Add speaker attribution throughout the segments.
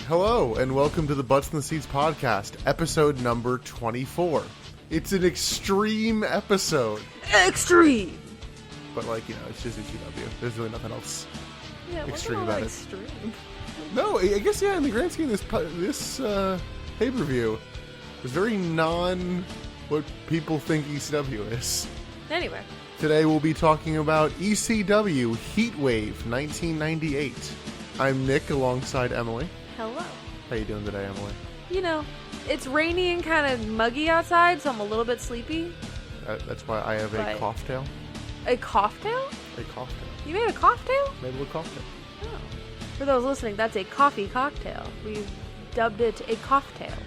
Speaker 1: Hello, and welcome to the Butts in the Seats podcast, episode number 24. It's an extreme episode.
Speaker 2: Extreme!
Speaker 1: But, it's just ECW. There's really nothing else extreme
Speaker 2: about
Speaker 1: about it.
Speaker 2: Extreme.
Speaker 1: No, I guess, in the grand scheme of this pay-per-view is very what people think ECW is.
Speaker 2: Anyway. Today
Speaker 1: we'll be talking about ECW Heatwave 1998. I'm Nick alongside Emily.
Speaker 2: Hello.
Speaker 1: How you doing today, Emily?
Speaker 2: It's rainy and kind of muggy outside, so I'm a little bit sleepy.
Speaker 1: That's why I have a cough tail.
Speaker 2: A cough tail?
Speaker 1: A cough tail.
Speaker 2: You made a cough tail?
Speaker 1: Made a little cough tail.
Speaker 2: Oh. For those listening, that's a coffee cocktail. We've dubbed it a cough tail.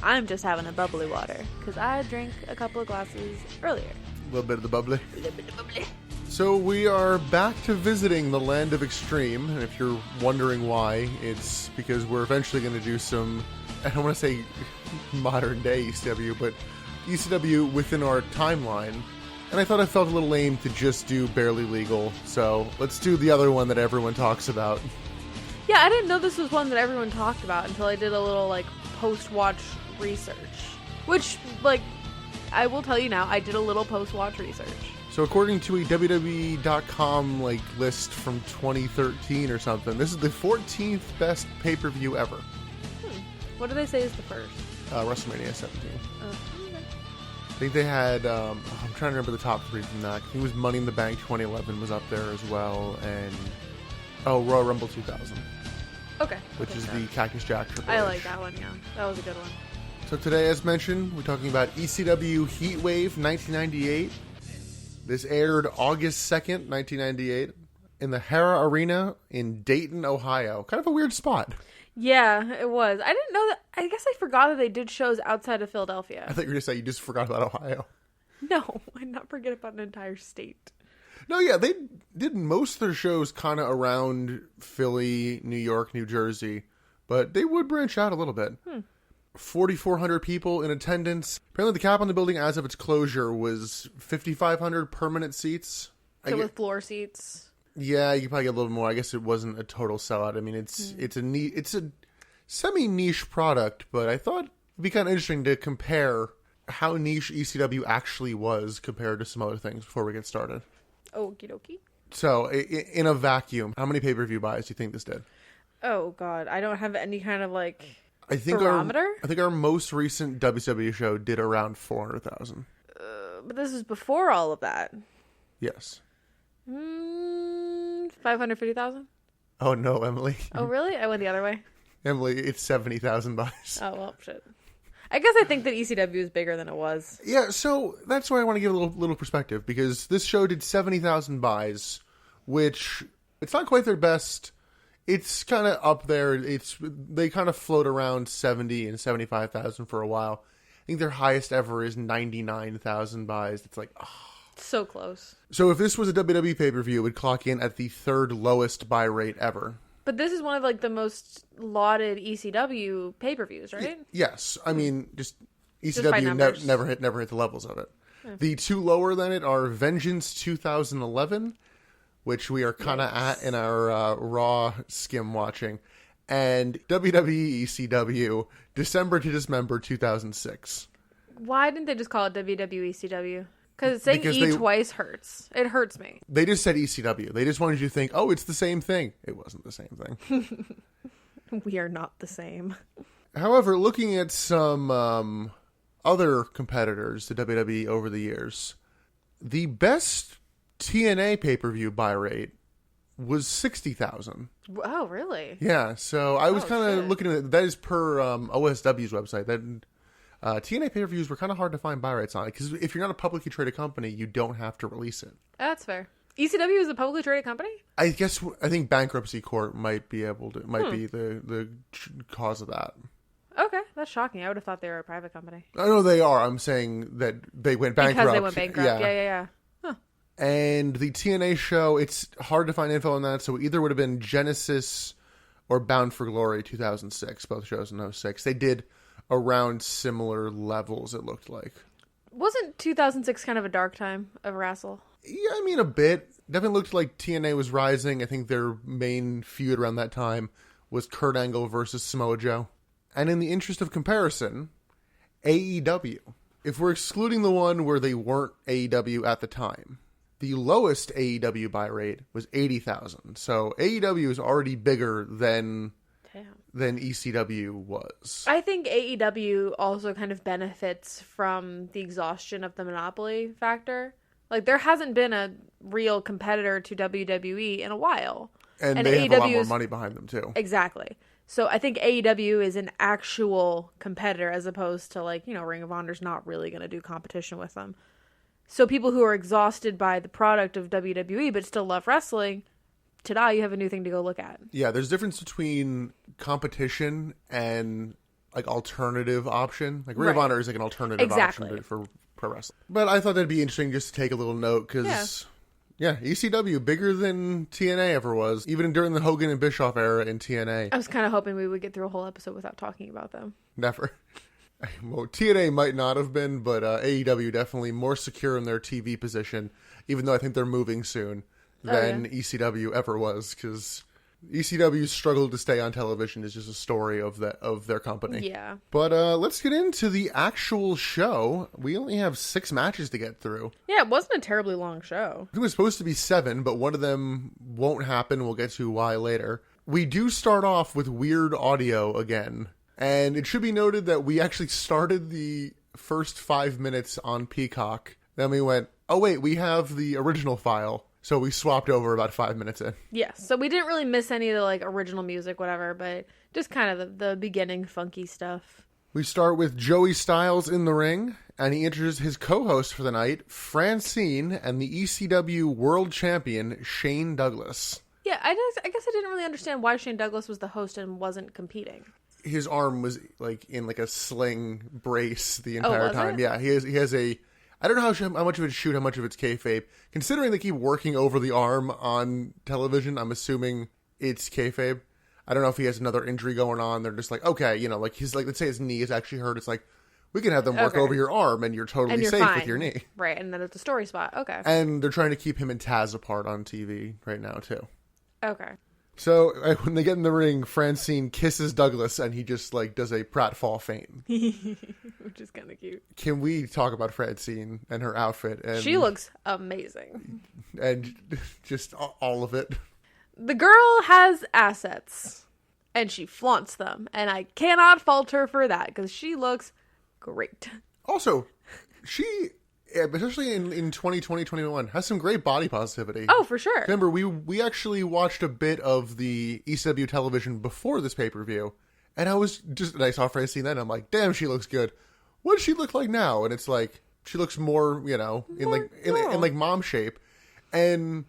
Speaker 2: I'm just having a bubbly water, because I drank a couple of glasses earlier.
Speaker 1: A little bit of the bubbly.
Speaker 2: A little bit of bubbly.
Speaker 1: So we are back to visiting the land of extreme, and if you're wondering why, it's because we're eventually going to do some, I don't want to say modern day ECW, but ECW within our timeline. And I thought I felt a little lame to just do Barely Legal, so let's do the other one that everyone talks about.
Speaker 2: Yeah, I didn't know this was one that everyone talked about until I did a little, post-watch research. Which, I will tell you now, I did a little post-watch research.
Speaker 1: So according to a WWE.com list from 2013 or something, this is the 14th best pay-per-view ever.
Speaker 2: What do they say is the first?
Speaker 1: WrestleMania 17.
Speaker 2: Okay.
Speaker 1: I think they had, I'm trying to remember the top three from that. I think it was Money in the Bank 2011 was up there as well, and, Royal Rumble 2000.
Speaker 2: Okay.
Speaker 1: Which is the Cactus Jack Triple H.
Speaker 2: I like that one, yeah. That was a good one.
Speaker 1: So today, as mentioned, we're talking about ECW Heatwave 1998. This aired August 2nd, 1998, in the Hara Arena in Dayton, Ohio. Kind of a weird spot.
Speaker 2: Yeah, it was. I didn't know that. I guess I forgot that they did shows outside of Philadelphia.
Speaker 1: I thought you were going to say you just forgot about Ohio.
Speaker 2: No, I did not forget about an entire state.
Speaker 1: No, yeah, they did most of their shows kind of around Philly, New York, New Jersey, but they would branch out a little bit. 4,400 people in attendance. Apparently the cap on the building as of its closure was 5,500 permanent seats.
Speaker 2: So with floor seats?
Speaker 1: Yeah, you could probably get a little more. I guess it wasn't a total sellout. I mean, it's a semi-niche product, but I thought it'd be kind of interesting to compare how niche ECW actually was compared to some other things before we get started.
Speaker 2: Okie dokie.
Speaker 1: So, in a vacuum, how many pay-per-view buys do you think this did?
Speaker 2: Oh, God. I don't have any kind of,
Speaker 1: barometer? I think our most recent WCW show did around 400,000.
Speaker 2: But this is before all of that.
Speaker 1: Yes.
Speaker 2: 550,000?
Speaker 1: Oh, no, Emily.
Speaker 2: Oh, really? I went the other way?
Speaker 1: Emily, it's 70,000 buys.
Speaker 2: Oh, well, shit. I guess I think that ECW is bigger than it was.
Speaker 1: Yeah, so that's why I want to give a little perspective, because this show did 70,000 buys, which, it's not quite their best. It's kind of up there. They kind of float around 70 and 75,000 for a while. I think their highest ever is 99,000 buys. It's
Speaker 2: so close.
Speaker 1: So if this was a WWE pay-per-view, it would clock in at the third lowest buy rate ever.
Speaker 2: But this is one of the most lauded ECW pay-per-views, right?
Speaker 1: Yes. I mean, just ECW never hit the levels of it. Yeah. The two lower than it are Vengeance 2011, which we are kind of at in our Raw skim watching, and WWE ECW December to Dismember 2006.
Speaker 2: Why didn't they just call it WWE ECW? Because saying E twice hurts. It hurts me.
Speaker 1: They just said ECW. They just wanted you to think, oh, it's the same thing. It wasn't the same thing.
Speaker 2: We are not the same.
Speaker 1: However, looking at some other competitors to WWE over the years, the best TNA pay-per-view buy rate was 60,000.
Speaker 2: Oh, really?
Speaker 1: Yeah, so I was kind of looking at it. That is per OSW's website. That TNA pay-per-views were kind of hard to find buy rates on it, because if you're not a publicly traded company, you don't have to release it.
Speaker 2: That's fair. ECW is a publicly traded company?
Speaker 1: I think bankruptcy court might be the cause of that.
Speaker 2: Okay, that's shocking. I would have thought they were a private company.
Speaker 1: I know they are. I'm saying that they went bankrupt.
Speaker 2: Because they went bankrupt. Yeah. Huh.
Speaker 1: And the TNA show, it's hard to find info on that, so it either would have been Genesis or Bound for Glory 2006, both shows in 2006. They did around similar levels, it looked like.
Speaker 2: Wasn't 2006 kind of a dark time of wrestle?
Speaker 1: Yeah, I mean, a bit. Definitely looked like TNA was rising. I think their main feud around that time was Kurt Angle versus Samoa Joe. And in the interest of comparison, AEW. If we're excluding the one where they weren't AEW at the time, the lowest AEW buy rate was 80,000. So AEW is already bigger than ECW was.
Speaker 2: I think AEW also kind of benefits from the exhaustion of the monopoly factor. Like, there hasn't been a real competitor to WWE in a while.
Speaker 1: And they have a lot more money behind them, too.
Speaker 2: Exactly. So I think AEW is an actual competitor as opposed to, like, Ring of Honor's not really going to do competition with them. So people who are exhausted by the product of WWE but still love wrestling, ta-da, you have a new thing to go look at. Yeah,
Speaker 1: there's a difference between competition and, like, alternative option. Like, Ring of Honor is, like, an alternative option for pro wrestling. But I thought that'd be interesting just to take a little note because... Yeah, ECW, bigger than TNA ever was, even during the Hogan and Bischoff era in TNA.
Speaker 2: I was kind of hoping we would get through a whole episode without talking about them.
Speaker 1: Never. Well, TNA might not have been, but AEW definitely more secure in their TV position, even though I think they're moving soon, than ECW ever was, because ECW's struggle to stay on television is just a story of their company.
Speaker 2: Yeah.
Speaker 1: But let's get into the actual show. We only have 6 matches to get through.
Speaker 2: Yeah, it wasn't a terribly long show.
Speaker 1: It was supposed to be 7, but one of them won't happen. We'll get to why later. We do start off with weird audio again. And it should be noted that we actually started the first 5 minutes on Peacock. Then we went, oh wait, we have the original file. So we swapped over about 5 minutes in.
Speaker 2: Yeah, so we didn't really miss any of the like original music, whatever, but just kind of the beginning funky stuff.
Speaker 1: We start with Joey Styles in the ring, and he introduces his co-host for the night, Francine, and the ECW World Champion, Shane Douglas.
Speaker 2: Yeah, I guess I didn't really understand why Shane Douglas was the host and wasn't competing.
Speaker 1: His arm was like in like a sling brace the entire time.
Speaker 2: It?
Speaker 1: Yeah, he has a... I don't know how much of it's shoot, how much of it's kayfabe. Considering they keep working over the arm on television, I'm assuming it's kayfabe. I don't know if he has another injury going on. They're just like, okay, like he's like, let's say his knee is actually hurt. It's like, we can have them work over your arm and you're totally safe
Speaker 2: fine.
Speaker 1: With your knee.
Speaker 2: Right, and then it's a story spot. Okay.
Speaker 1: And they're trying to keep him and Taz apart on TV right now, too.
Speaker 2: Okay.
Speaker 1: So when they get in the ring, Francine kisses Douglas and he just like does a pratfall feint.
Speaker 2: Which is kind of cute.
Speaker 1: Can we talk about Francine and her outfit? And
Speaker 2: she looks amazing.
Speaker 1: And just all of it.
Speaker 2: The girl has assets and she flaunts them. And I cannot fault her for that because she looks great.
Speaker 1: Also, she... especially in 2020, 2021, has some great body positivity.
Speaker 2: Oh, for sure.
Speaker 1: Remember, we actually watched a bit of the ECW television before this pay-per-view, and I saw Francine then, and I'm like, damn, she looks good. What does she look like now? And it's like, she looks more, in mom shape. And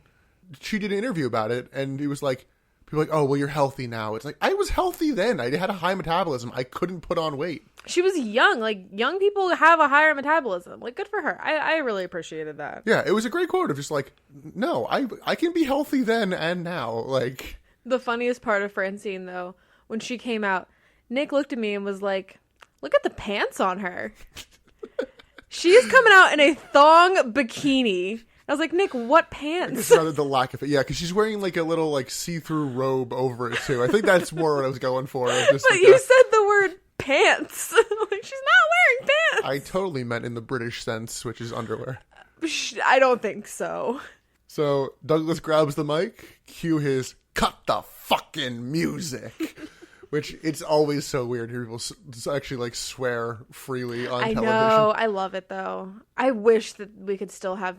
Speaker 1: she did an interview about it, and it was like, people were like, oh, well, you're healthy now. It's like, I was healthy then. I had a high metabolism. I couldn't put on weight. She
Speaker 2: was young. Like, young people have a higher metabolism. Like, good for her. I really appreciated that.
Speaker 1: Yeah, it was a great quote of just like, no, I can be healthy then and now. Like,
Speaker 2: the funniest part of Francine, though, when she came out, Nick looked at me and was like, look at the pants on her. She is coming out in a thong bikini. I was like, Nick, what pants?
Speaker 1: The lack of it. Yeah, because she's wearing like a little like see-through robe over it too. I think that's more what I was going for. Just,
Speaker 2: but you said the word pants. Like, she's not wearing pants.
Speaker 1: I totally meant in the British sense, which is underwear.
Speaker 2: I don't think so.
Speaker 1: So Douglas grabs the mic, cue his cut the fucking music. Which, it's always so weird to hear people actually, like, swear freely on television. I
Speaker 2: know. I love it, though. I wish that we could still have,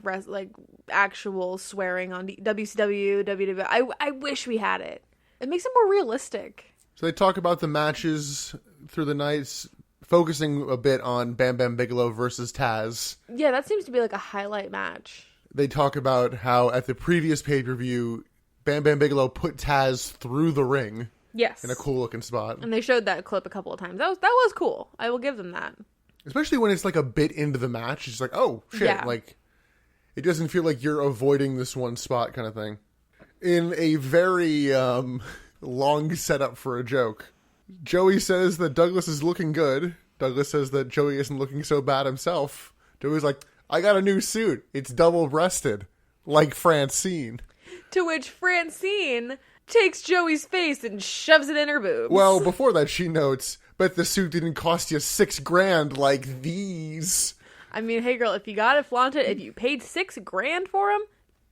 Speaker 2: actual swearing on WCW, WWE. I wish we had it. It makes it more realistic.
Speaker 1: So they talk about the matches through the nights, focusing a bit on Bam Bam Bigelow versus Taz.
Speaker 2: Yeah, that seems to be, like, a highlight match.
Speaker 1: they talk about how at the previous pay-per-view, Bam Bam Bigelow put Taz through the ring.
Speaker 2: Yes.
Speaker 1: In a cool looking spot.
Speaker 2: And they showed that clip a couple of times. That was cool. I will give them that.
Speaker 1: Especially when it's like a bit into the match. It's like, oh, shit.
Speaker 2: Yeah.
Speaker 1: Like, it doesn't feel like you're avoiding this one spot kind of thing. In a very long setup for a joke, Joey says that Douglas is looking good. Douglas says that Joey isn't looking so bad himself. Joey's like, I got a new suit. It's double-breasted. Like Francine. To
Speaker 2: which Francine takes Joey's face and shoves it in her boobs.
Speaker 1: Well, before that, she notes, but the suit didn't cost you $6,000 like these.
Speaker 2: I mean, hey girl, if you gotta flaunt it, if you paid $6,000 for them,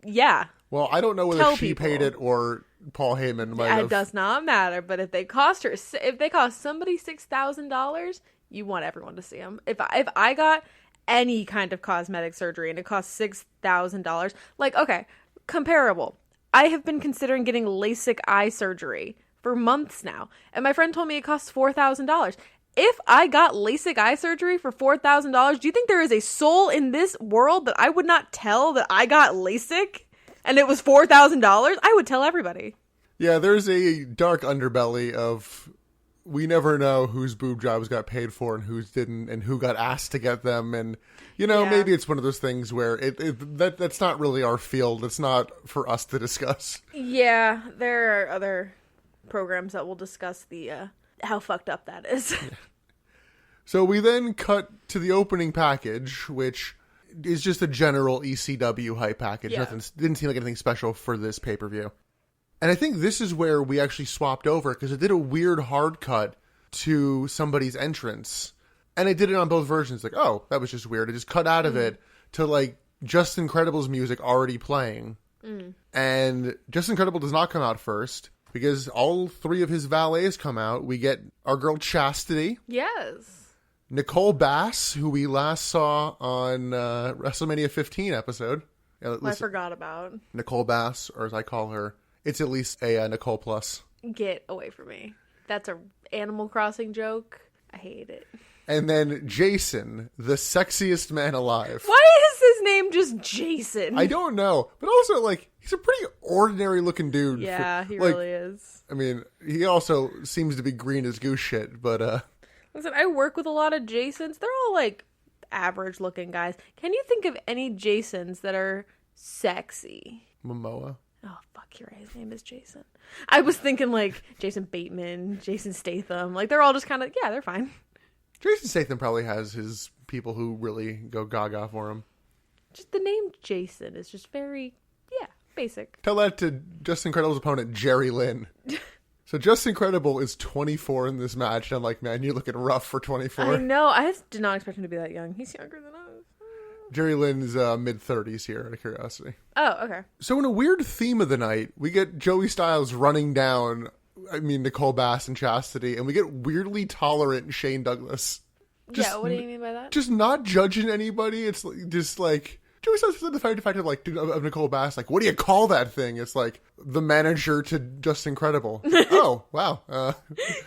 Speaker 2: yeah.
Speaker 1: Well, I don't know whether she paid it or Paul Heyman might have.
Speaker 2: It does not matter, but if they cost somebody $6,000, you want everyone to see them. If I got any kind of cosmetic surgery and it costs $6,000, like, okay, comparable. I have been considering getting LASIK eye surgery for months now, and my friend told me it costs $4,000. If I got LASIK eye surgery for $4,000, do you think there is a soul in this world that I would not tell that I got LASIK and it was $4,000? I would tell everybody.
Speaker 1: Yeah, there's a dark underbelly of we never know whose boob jobs got paid for and whose didn't and who got asked to get them. And, maybe it's one of those things where that's not really our field. It's not for us to discuss.
Speaker 2: Yeah, there are other programs that will discuss the how fucked up that is. Yeah.
Speaker 1: So we then cut to the opening package, which is just a general ECW hype package.
Speaker 2: Yeah.
Speaker 1: Didn't seem like anything special for this pay-per-view. And I think this is where we actually swapped over, because it did a weird hard cut to somebody's entrance. And it did it on both versions. Like, oh, that was just weird. It just cut out of it to, like, Just Incredible's music already playing. And Just Incredible does not come out first, because all three of his valets come out. We get our girl Chastity.
Speaker 2: Yes.
Speaker 1: Nicole Bass, who we last saw on WrestleMania 15 episode.
Speaker 2: I forgot about.
Speaker 1: Nicole Bass, or as I call her. It's at least a Nicole Plus.
Speaker 2: Get away from me. That's a Animal Crossing joke. I hate it.
Speaker 1: And then Jason, the sexiest man alive.
Speaker 2: Why is his name just Jason?
Speaker 1: I don't know. But also, like, he's a pretty ordinary looking dude.
Speaker 2: Yeah, he really is.
Speaker 1: I mean, he also seems to be green as goose shit, but
Speaker 2: Listen, I work with a lot of Jasons. They're all, like, average looking guys. Can you think of any Jasons that are sexy?
Speaker 1: Momoa.
Speaker 2: Oh, fuck, you're right. His name is Jason. I was thinking, like, Jason Bateman, Jason Statham. Like, they're all just kind of, yeah, they're fine.
Speaker 1: Jason Statham probably has his people who really go gaga for him.
Speaker 2: Just the name Jason is just very, yeah, basic.
Speaker 1: Tell that to Just Incredible's opponent, Jerry Lynn. So Just Incredible is 24 in this match. And I'm like, man, you're looking rough for 24.
Speaker 2: I know. I did not expect him to be that young. He's younger than us.
Speaker 1: Jerry Lynn's mid-30s here, out of curiosity.
Speaker 2: Oh, okay.
Speaker 1: So in a weird theme of the night, we get Joey Styles running down, Nicole Bass and Chastity, and we get weirdly tolerant Shane Douglas.
Speaker 2: Yeah, what do you mean by that?
Speaker 1: Just not judging anybody. It's just like, Joey Styles has the fact of like, of Nicole Bass, like, what do you call that thing? It's like, the manager to Just Incredible. Oh, wow.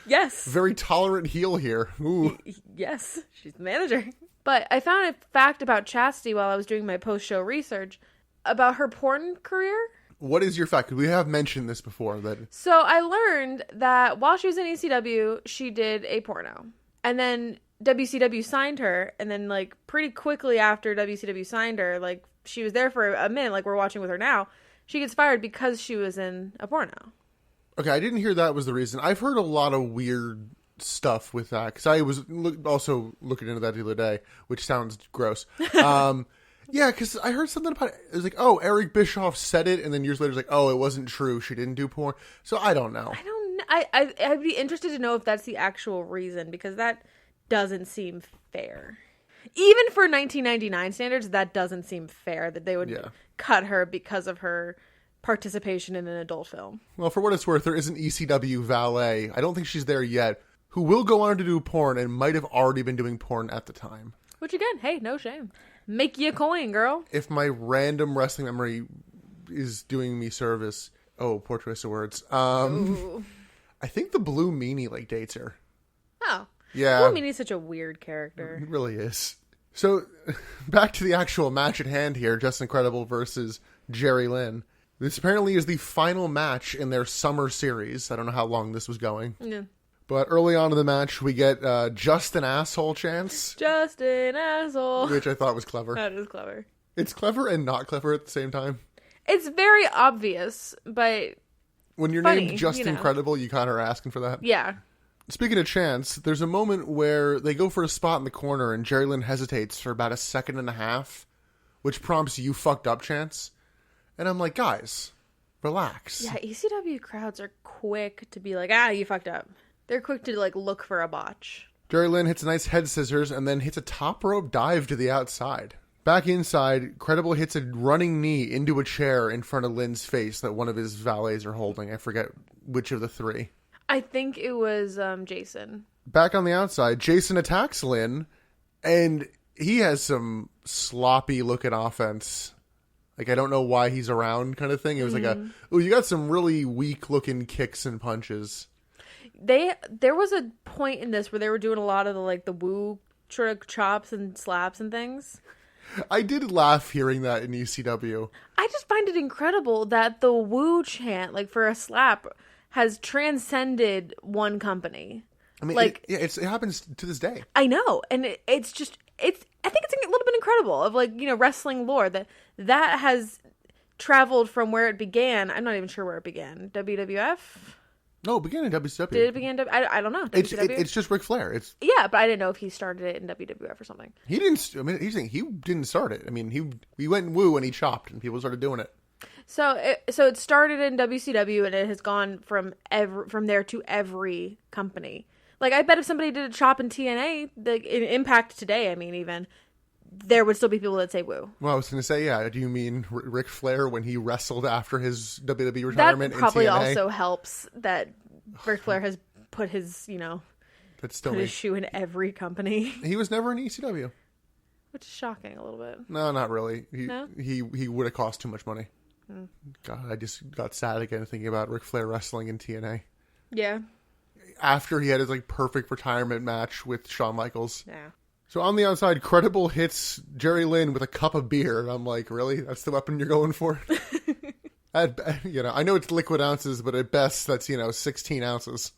Speaker 2: Yes.
Speaker 1: Very tolerant heel here. Ooh.
Speaker 2: Yes, she's the manager. But I found a fact about Chastity while I was doing my post-show research about her porn career.
Speaker 1: What is your fact? We have mentioned this before.
Speaker 2: So I learned that while she was in ECW, she did a porno. And then WCW signed her. And then, like, pretty quickly after WCW signed her, like, she was there for a minute, like we're watching with her now, she gets fired because she was in a porno.
Speaker 1: Okay, I didn't hear that was the reason. I've heard a lot of weird stuff with that, because I was also looking into that the other day, which sounds gross. Yeah, because I heard something about it. It was like, oh, Eric Bischoff said it, and then years later it's like, oh, it wasn't true, she didn't do porn. So I don't know.
Speaker 2: I'd be interested to know if that's the actual reason, because that doesn't seem fair. Even for 1999 standards, that doesn't seem fair that they would cut her because of her participation in an adult film.
Speaker 1: Well, for what it's worth, there is an ECW valet, I don't think she's there yet, who will go on to do porn and might have already been doing porn at the time.
Speaker 2: Which again, hey, no shame. Make you a coin, girl.
Speaker 1: If my random wrestling memory is doing me service, oh, poor choice of words. I think the Blue Meanie dates her.
Speaker 2: Oh.
Speaker 1: Yeah.
Speaker 2: Blue Meanie's such a weird character.
Speaker 1: It really is. So, back to the actual match at hand here, Justin Credible versus Jerry Lynn. This apparently is the final match in their summer series. I don't know how long this was going.
Speaker 2: Yeah.
Speaker 1: But early on in the match, we get just an asshole chance.
Speaker 2: Just an asshole.
Speaker 1: Which I thought was clever.
Speaker 2: That is clever.
Speaker 1: It's clever and not clever at the same time.
Speaker 2: It's very obvious, but
Speaker 1: when you're
Speaker 2: funny,
Speaker 1: named Justin Credible, you kind of are asking for that.
Speaker 2: Yeah.
Speaker 1: Speaking of chance, there's a moment where they go for a spot in the corner and Jerry Lynn hesitates for about a second and a half, which prompts "you fucked up" chance. And I'm like, guys, relax.
Speaker 2: Yeah, ECW crowds are quick to be like, you fucked up. They're quick to like look for a botch.
Speaker 1: Jerry Lynn hits a nice head scissors and then hits a top rope dive to the outside. Back inside, Credible hits a running knee into a chair in front of Lynn's face that one of his valets are holding. I forget which of the three.
Speaker 2: I think it was Jason.
Speaker 1: Back on the outside, Jason attacks Lynn, and he has some sloppy-looking offense. Like, I don't know why he's around kind of thing. It was like you got some really weak-looking kicks and punches.
Speaker 2: There was a point in this where they were doing a lot of the woo chops and slaps and things.
Speaker 1: I did laugh hearing that in ECW.
Speaker 2: I just find it incredible that the woo chant, like for a slap, has transcended one company.
Speaker 1: I mean, it happens to this day.
Speaker 2: I know, and I think it's a little bit incredible of wrestling lore that has traveled from where it began. I'm not even sure where it began. WWF.
Speaker 1: No, it began in WCW.
Speaker 2: Did it begin? I don't know.
Speaker 1: It's just Ric Flair.
Speaker 2: Yeah, but I didn't know if he started it in WWF or something.
Speaker 1: He didn't. I mean, he's saying he didn't start it. I mean, he went woo and he chopped, and people started doing it.
Speaker 2: So it started in WCW, and it has gone from there to every company. Like, I bet if somebody did a chop in TNA, in Impact today, I mean, even there would still be people that say woo.
Speaker 1: Well, I was going to say, yeah. Do you mean Ric Flair when he wrestled after his WWE retirement?
Speaker 2: That probably
Speaker 1: in TNA?
Speaker 2: also helps that Ric Flair has put his,
Speaker 1: That's still
Speaker 2: put his shoe in every company.
Speaker 1: He was never in ECW.
Speaker 2: Which is shocking a little bit.
Speaker 1: No, not really.
Speaker 2: No?
Speaker 1: He would have cost too much money. God, I just got sad again thinking about Ric Flair wrestling in TNA.
Speaker 2: Yeah.
Speaker 1: After he had his perfect retirement match with Shawn Michaels.
Speaker 2: Yeah.
Speaker 1: So on the outside, Credible hits Jerry Lynn with a cup of beer. And I'm like, really? That's the weapon you're going for? I know it's liquid ounces, but at best, that's, 16 ounces.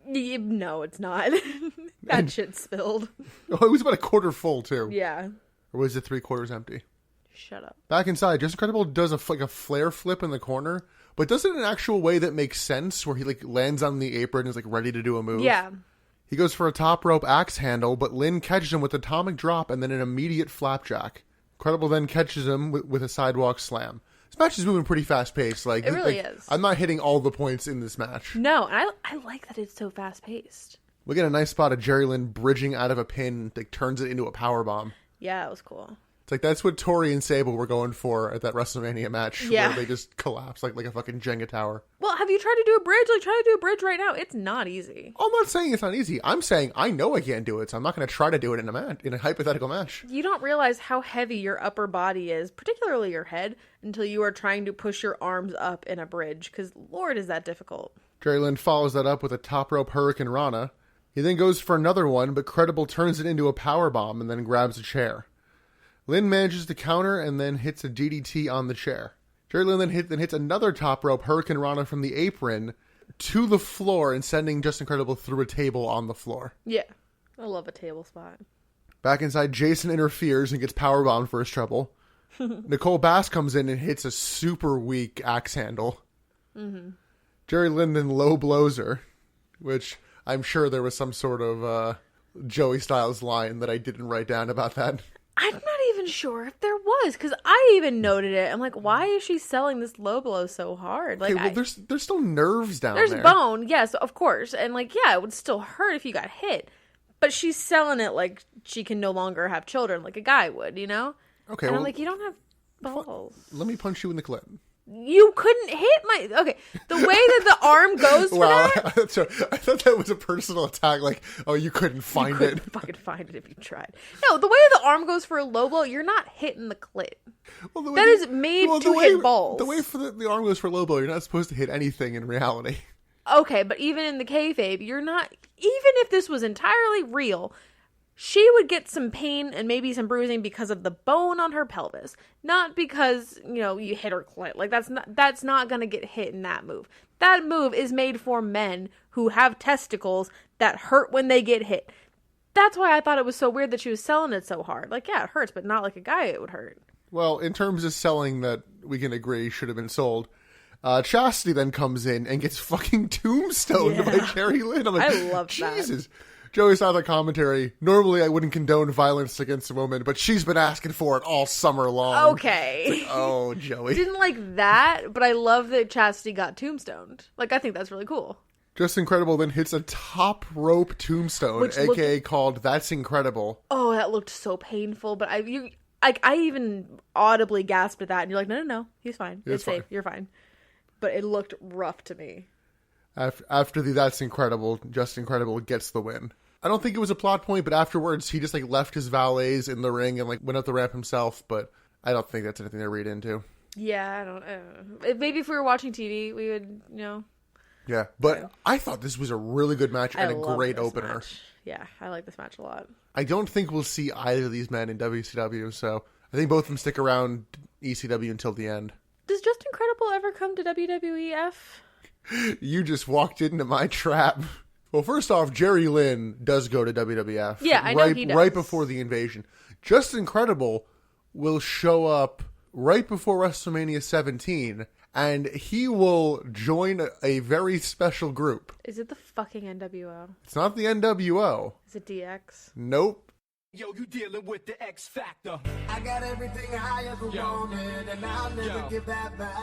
Speaker 2: No, it's not. That shit spilled.
Speaker 1: Oh, it was about a quarter full, too.
Speaker 2: Yeah.
Speaker 1: Or was it 3/4 empty?
Speaker 2: Shut up.
Speaker 1: Back inside, Justin Credible does a flare flip in the corner, but does it in an actual way that makes sense, where he lands on the apron and is ready to do a move.
Speaker 2: Yeah.
Speaker 1: He goes for a top rope axe handle, but Lynn catches him with an atomic drop and then an immediate flapjack. Credible then catches him with a sidewalk slam. This match is moving pretty fast paced. It
Speaker 2: really is.
Speaker 1: I'm not hitting all the points in this match.
Speaker 2: No, and I like that it's so fast paced.
Speaker 1: We get a nice spot of Jerry Lynn bridging out of a pin, turns it into a power bomb.
Speaker 2: Yeah, it was cool.
Speaker 1: It's that's what Tori and Sable were going for at that WrestleMania match, where they just collapsed like a fucking Jenga tower.
Speaker 2: Well, have you tried to do a bridge? Try to do a bridge right now. It's not easy.
Speaker 1: I'm not saying it's not easy. I'm saying I know I can't do it, so I'm not going to try to do it in a hypothetical match.
Speaker 2: You don't realize how heavy your upper body is, particularly your head, until you are trying to push your arms up in a bridge, because Lord, is that difficult.
Speaker 1: Jerry Lynn follows that up with a top rope Hurricane Rana. He then goes for another one, but Credible turns it into a power bomb and then grabs a chair. Lynn manages to counter and then hits a DDT on the chair. Jerry Lynn then hits another top rope Hurricane Rana from the apron to the floor and sending Justin Credible through a table on the floor.
Speaker 2: Yeah. I love a table spot.
Speaker 1: Back inside, Jason interferes and gets powerbombed for his trouble. Nicole Bass comes in and hits a super weak axe handle. Mm-hmm. Jerry Lynn then low blows her, which I'm sure there was some sort of Joey Styles line that I didn't write down about that.
Speaker 2: I'm not even sure if there was, because I even noted it. I'm like, why is she selling this low blow so hard?
Speaker 1: There's still nerves down there.
Speaker 2: There's bone, yes, of course. And it would still hurt if you got hit. But she's selling it like she can no longer have children, like a guy would, Okay, and I'm like, you don't have balls.
Speaker 1: Let me punch you in the clit.
Speaker 2: You couldn't hit my... Okay, the way that the arm goes for that...
Speaker 1: I thought that was a personal attack, you couldn't find
Speaker 2: you couldn't fucking find it if you tried. No, the way the arm goes for a low blow, you're not hitting the clit. Well, that is made to hit balls.
Speaker 1: The way for the arm goes for a low blow, you're not supposed to hit anything in reality.
Speaker 2: Okay, but even in the kayfabe, you're not... Even if this was entirely real, she would get some pain and maybe some bruising because of the bone on her pelvis, not because, you hit her clit. Like, that's not going to get hit in that move. That move is made for men who have testicles that hurt when they get hit. That's why I thought it was so weird that she was selling it so hard. Like, yeah, it hurts, but not like a guy it would hurt.
Speaker 1: Well, in terms of selling that we can agree should have been sold, Chastity then comes in and gets fucking tombstoned by Jerry Lynn. I'm like,
Speaker 2: I love
Speaker 1: Jesus.
Speaker 2: that.
Speaker 1: Joey saw the commentary. Normally, I wouldn't condone violence against a woman, but she's been asking for it all summer long.
Speaker 2: Okay.
Speaker 1: Like, oh, Joey.
Speaker 2: Didn't like that, but I love that Chastity got tombstoned. Like, I think that's really cool.
Speaker 1: Just Incredible then hits a top rope tombstone, a.k.a. called That's Incredible.
Speaker 2: Oh, that looked so painful, but I even audibly gasped at that, and you're like, no, he's fine. It's safe. You're fine. But it looked rough to me.
Speaker 1: After the That's Incredible, Just Incredible gets the win. I don't think it was a plot point, but afterwards he just left his valets in the ring and went up the ramp himself, but I don't think that's anything to read into.
Speaker 2: Yeah, I don't maybe if we were watching TV, we would,
Speaker 1: Yeah, but I thought this was a really good match and a great opener.
Speaker 2: Match. Yeah, I like this match a lot.
Speaker 1: I don't think we'll see either of these men in WCW, so I think both of them stick around ECW until the end.
Speaker 2: Does Just Incredible ever come to WWEF?
Speaker 1: You just walked into my trap. Well, first off, Jerry Lynn does go to WWF.
Speaker 2: Yeah, I know he does.
Speaker 1: Right before the invasion. Just Incredible will show up right before WrestleMania 17, and he will join a very special group.
Speaker 2: Is it the fucking NWO?
Speaker 1: It's not the NWO.
Speaker 2: Is it DX?
Speaker 1: Nope.
Speaker 3: Yo, you dealing with the X Factor.
Speaker 4: I got everything I ever wanted, and I'll never give that back.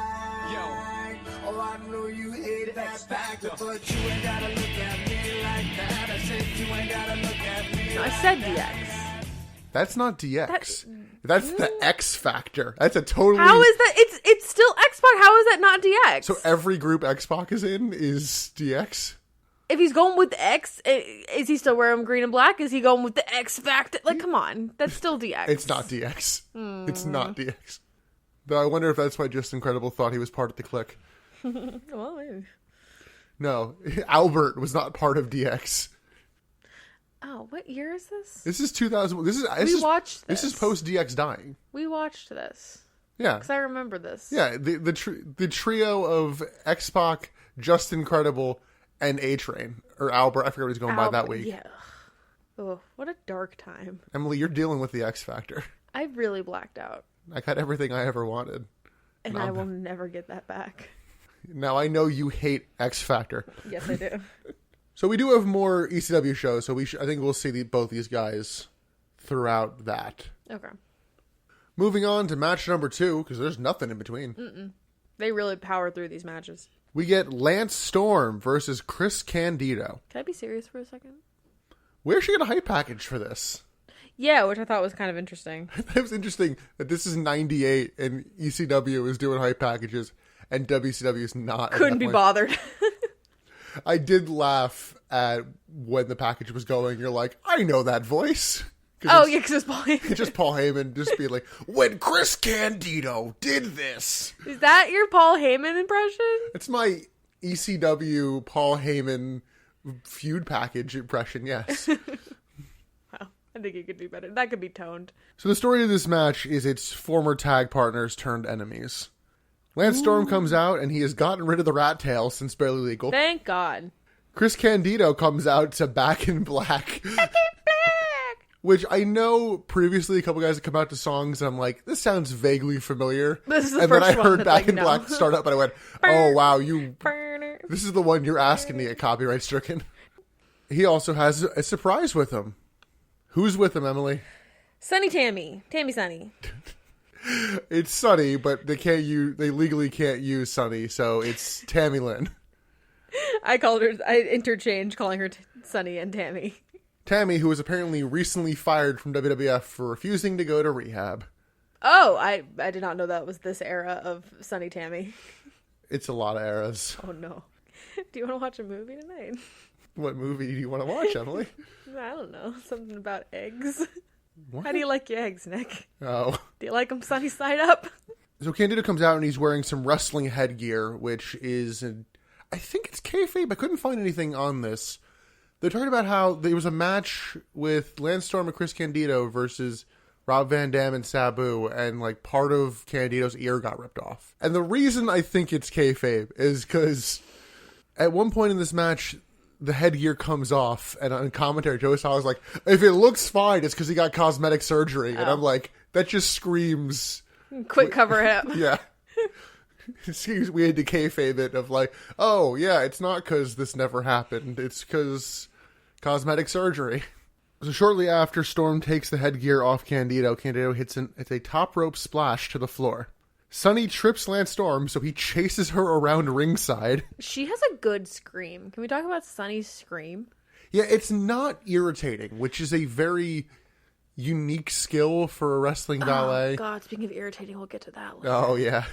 Speaker 4: Oh, I know you hate that factor, but you ain't gotta look at me like that. I said you ain't gotta look at me.
Speaker 2: No, I said DX.
Speaker 1: That's not DX. That's the X Factor. That's a totally...
Speaker 2: How is that? It's still X-Pac. How is that not DX?
Speaker 1: So every group X-Pac is in is DX?
Speaker 2: If he's going with the X, is he still wearing green and black? Is he going with the X Factor? Like, come on. That's still DX.
Speaker 1: It's not DX. It's not DX. Though I wonder if that's why Just Incredible thought he was part of the clique.
Speaker 2: Well, maybe.
Speaker 1: No, Albert was not part of DX.
Speaker 2: Oh, what year is this?
Speaker 1: This is 2000.
Speaker 2: We watched this.
Speaker 1: This is post DX dying.
Speaker 2: We watched this.
Speaker 1: Yeah.
Speaker 2: Because I remember this.
Speaker 1: Yeah, the trio of X-Pac, Just Incredible, and A-Train. Or Albert, I forget what he's going by that week.
Speaker 2: Yeah. Oh, what a dark time.
Speaker 1: Emily, you're dealing with the X Factor.
Speaker 2: I really blacked out.
Speaker 1: I got everything I ever wanted.
Speaker 2: And I will never get that back.
Speaker 1: Now, I know you hate X Factor.
Speaker 2: Yes, I do.
Speaker 1: So we do have more ECW shows, so I think we'll see both these guys throughout that.
Speaker 2: Okay.
Speaker 1: Moving on to match number 2, because there's nothing in between.
Speaker 2: They really power through these matches.
Speaker 1: We get Lance Storm versus Chris Candido.
Speaker 2: Can I be serious for a second?
Speaker 1: Where's she get a hype package for this?
Speaker 2: Yeah, which I thought was kind of interesting.
Speaker 1: It was interesting that this is 98 and ECW is doing hype packages and WCW is not.
Speaker 2: Couldn't be bothered.
Speaker 1: I did laugh at when the package was going. You're like, I know that voice.
Speaker 2: Oh, yeah, because it's Paul Heyman.
Speaker 1: It's just Paul Heyman just being like, when Chris Candido did this.
Speaker 2: Is that your Paul Heyman impression?
Speaker 1: It's my ECW Paul Heyman feud package impression, yes.
Speaker 2: Wow, I think you could do better. That could be toned.
Speaker 1: So the story of this match is its former tag partners turned enemies. Lance Storm comes out, and he has gotten rid of the rat tail since Barely Legal.
Speaker 2: Thank God.
Speaker 1: Chris Candido comes out to Back in Black.
Speaker 2: Back in Black!
Speaker 1: Which I know previously a couple guys have come out to songs, and I'm like, this sounds vaguely familiar.
Speaker 2: This is the
Speaker 1: and
Speaker 2: first
Speaker 1: then I
Speaker 2: one
Speaker 1: heard
Speaker 2: that's
Speaker 1: Back
Speaker 2: like,
Speaker 1: in
Speaker 2: no.
Speaker 1: Black start up, and I went, oh, wow, this is the one you're asking to get copyright stricken. He also has a surprise with him. Who's with him, Emily?
Speaker 2: Sunny Tammy. Tammy Sunny.
Speaker 1: It's Sunny, but they legally can't use Sunny, so it's Tammy Lynn.
Speaker 2: I interchange calling her Sunny and Tammy.
Speaker 1: Tammy, who was apparently recently fired from WWF for refusing to go to rehab.
Speaker 2: Oh, I did not know that was this era of Sunny Tammy.
Speaker 1: It's a lot of eras.
Speaker 2: Oh, no. Do you want to watch a movie tonight?
Speaker 1: What movie do you want to watch, Emily?
Speaker 2: I don't know. Something about eggs.
Speaker 1: What?
Speaker 2: How do you like your eggs, Nick?
Speaker 1: Oh.
Speaker 2: Do you like them sunny side up?
Speaker 1: So Candido comes out and he's wearing some wrestling headgear, which is, I think it's kayfabe. I couldn't find anything on this. They're talking about how there was a match with Lance Storm and Chris Candido versus Rob Van Dam and Sabu, and like part of Candido's ear got ripped off. And the reason I think it's kayfabe is because at one point in this match, the headgear comes off, and on commentary, Joey Styles like, if it looks fine, it's because he got cosmetic surgery. And I'm like, that just screams...
Speaker 2: Quick cover it up.
Speaker 1: Yeah. It seems weird to kayfabe it of like, oh, yeah, it's not because this never happened. It's because cosmetic surgery. So shortly after Storm takes the headgear off Candido, Candido hits a top rope splash to the floor. Sunny trips Lance Storm, so he chases her around ringside.
Speaker 2: She has a good scream. Can we talk about Sunny's scream?
Speaker 1: Yeah, it's not irritating, which is a very unique skill for a wrestling ballet.
Speaker 2: Oh, God, speaking of irritating, we'll get to that later.
Speaker 1: Oh, yeah.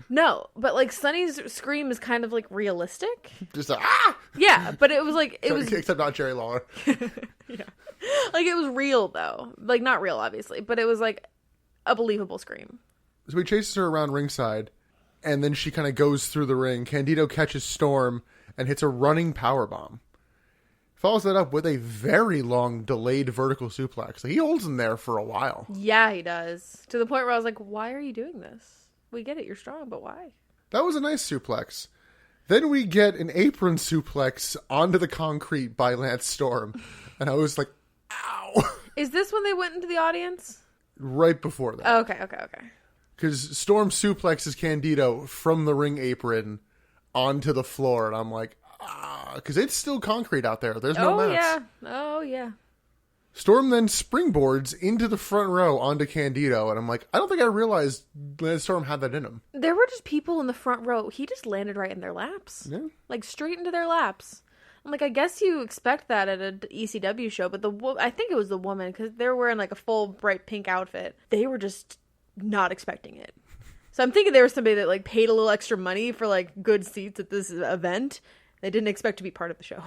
Speaker 2: No, but like Sunny's scream is kind of like realistic.
Speaker 1: Just a, ah!
Speaker 2: Yeah, but it was like, it was...
Speaker 1: Except not Jerry Lawler.
Speaker 2: Yeah. Like it was real though. Like not real, obviously, but it was like a believable scream.
Speaker 1: So he chases her around ringside, and then she kind of goes through the ring. Candido catches Storm and hits a running powerbomb. Follows that up with a very long delayed vertical suplex. He holds him there for a while.
Speaker 2: Yeah, he does. To the point where I was like, why are you doing this? We get it, you're strong, but why?
Speaker 1: That was a nice suplex. Then we get an apron suplex onto the concrete by Lance Storm. And I was like, ow.
Speaker 2: Is this when they went into the audience?
Speaker 1: Right before that.
Speaker 2: Oh, okay.
Speaker 1: Because Storm suplexes Candido from the ring apron onto the floor. And I'm like, because it's still concrete out there. There's no mats.
Speaker 2: Oh, yeah.
Speaker 1: Storm then springboards into the front row onto Candido. And I'm like, I don't think I realized Lance Storm had that in him.
Speaker 2: There were just people in the front row. He just landed right in their laps.
Speaker 1: Yeah.
Speaker 2: Like straight into their laps. I'm like, I guess you expect that at an ECW show, but I think it was the woman, because they were wearing like a full bright pink outfit. They were just not expecting it. So I'm thinking there was somebody that like paid a little extra money for like good seats at this event. They didn't expect to be part of the show.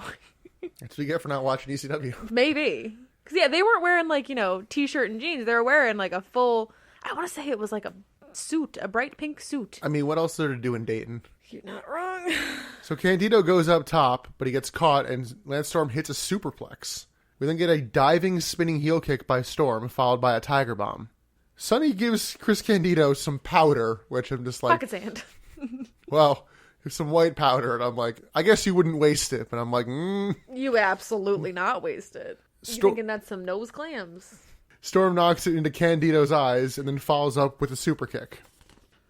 Speaker 1: That's what you get for not watching ECW.
Speaker 2: Maybe. Because yeah, they weren't wearing like, t-shirt and jeans. They were wearing like a full, I want to say it was like a suit, a bright pink suit.
Speaker 1: I mean, what else is there to do in Dayton?
Speaker 2: You're not wrong.
Speaker 1: So Candido goes up top, but he gets caught, and Lance Storm hits a superplex. We then get a diving, spinning heel kick by Storm, followed by a tiger bomb. Sunny gives Chris Candido some powder, which I'm just like...
Speaker 2: Pocket sand.
Speaker 1: Well, it's some white powder, and I'm like, I guess you wouldn't waste it. But I'm like,
Speaker 2: You absolutely not waste it. You're thinking that's some nose clams.
Speaker 1: Storm knocks it into Candido's eyes, and then follows up with a super kick.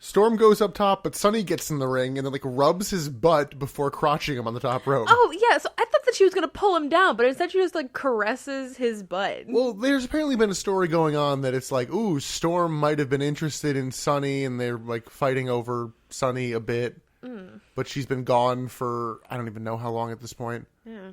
Speaker 1: Storm goes up top, but Sunny gets in the ring and then rubs his butt before crotching him on the top rope.
Speaker 2: Oh, yeah. So I thought that she was going to pull him down, but instead she just caresses his butt.
Speaker 1: Well, there's apparently been a story going on that it's like, ooh, Storm might have been interested in Sunny, and they're fighting over Sunny a bit. But she's been gone for, I don't even know how long at this point.
Speaker 2: Yeah.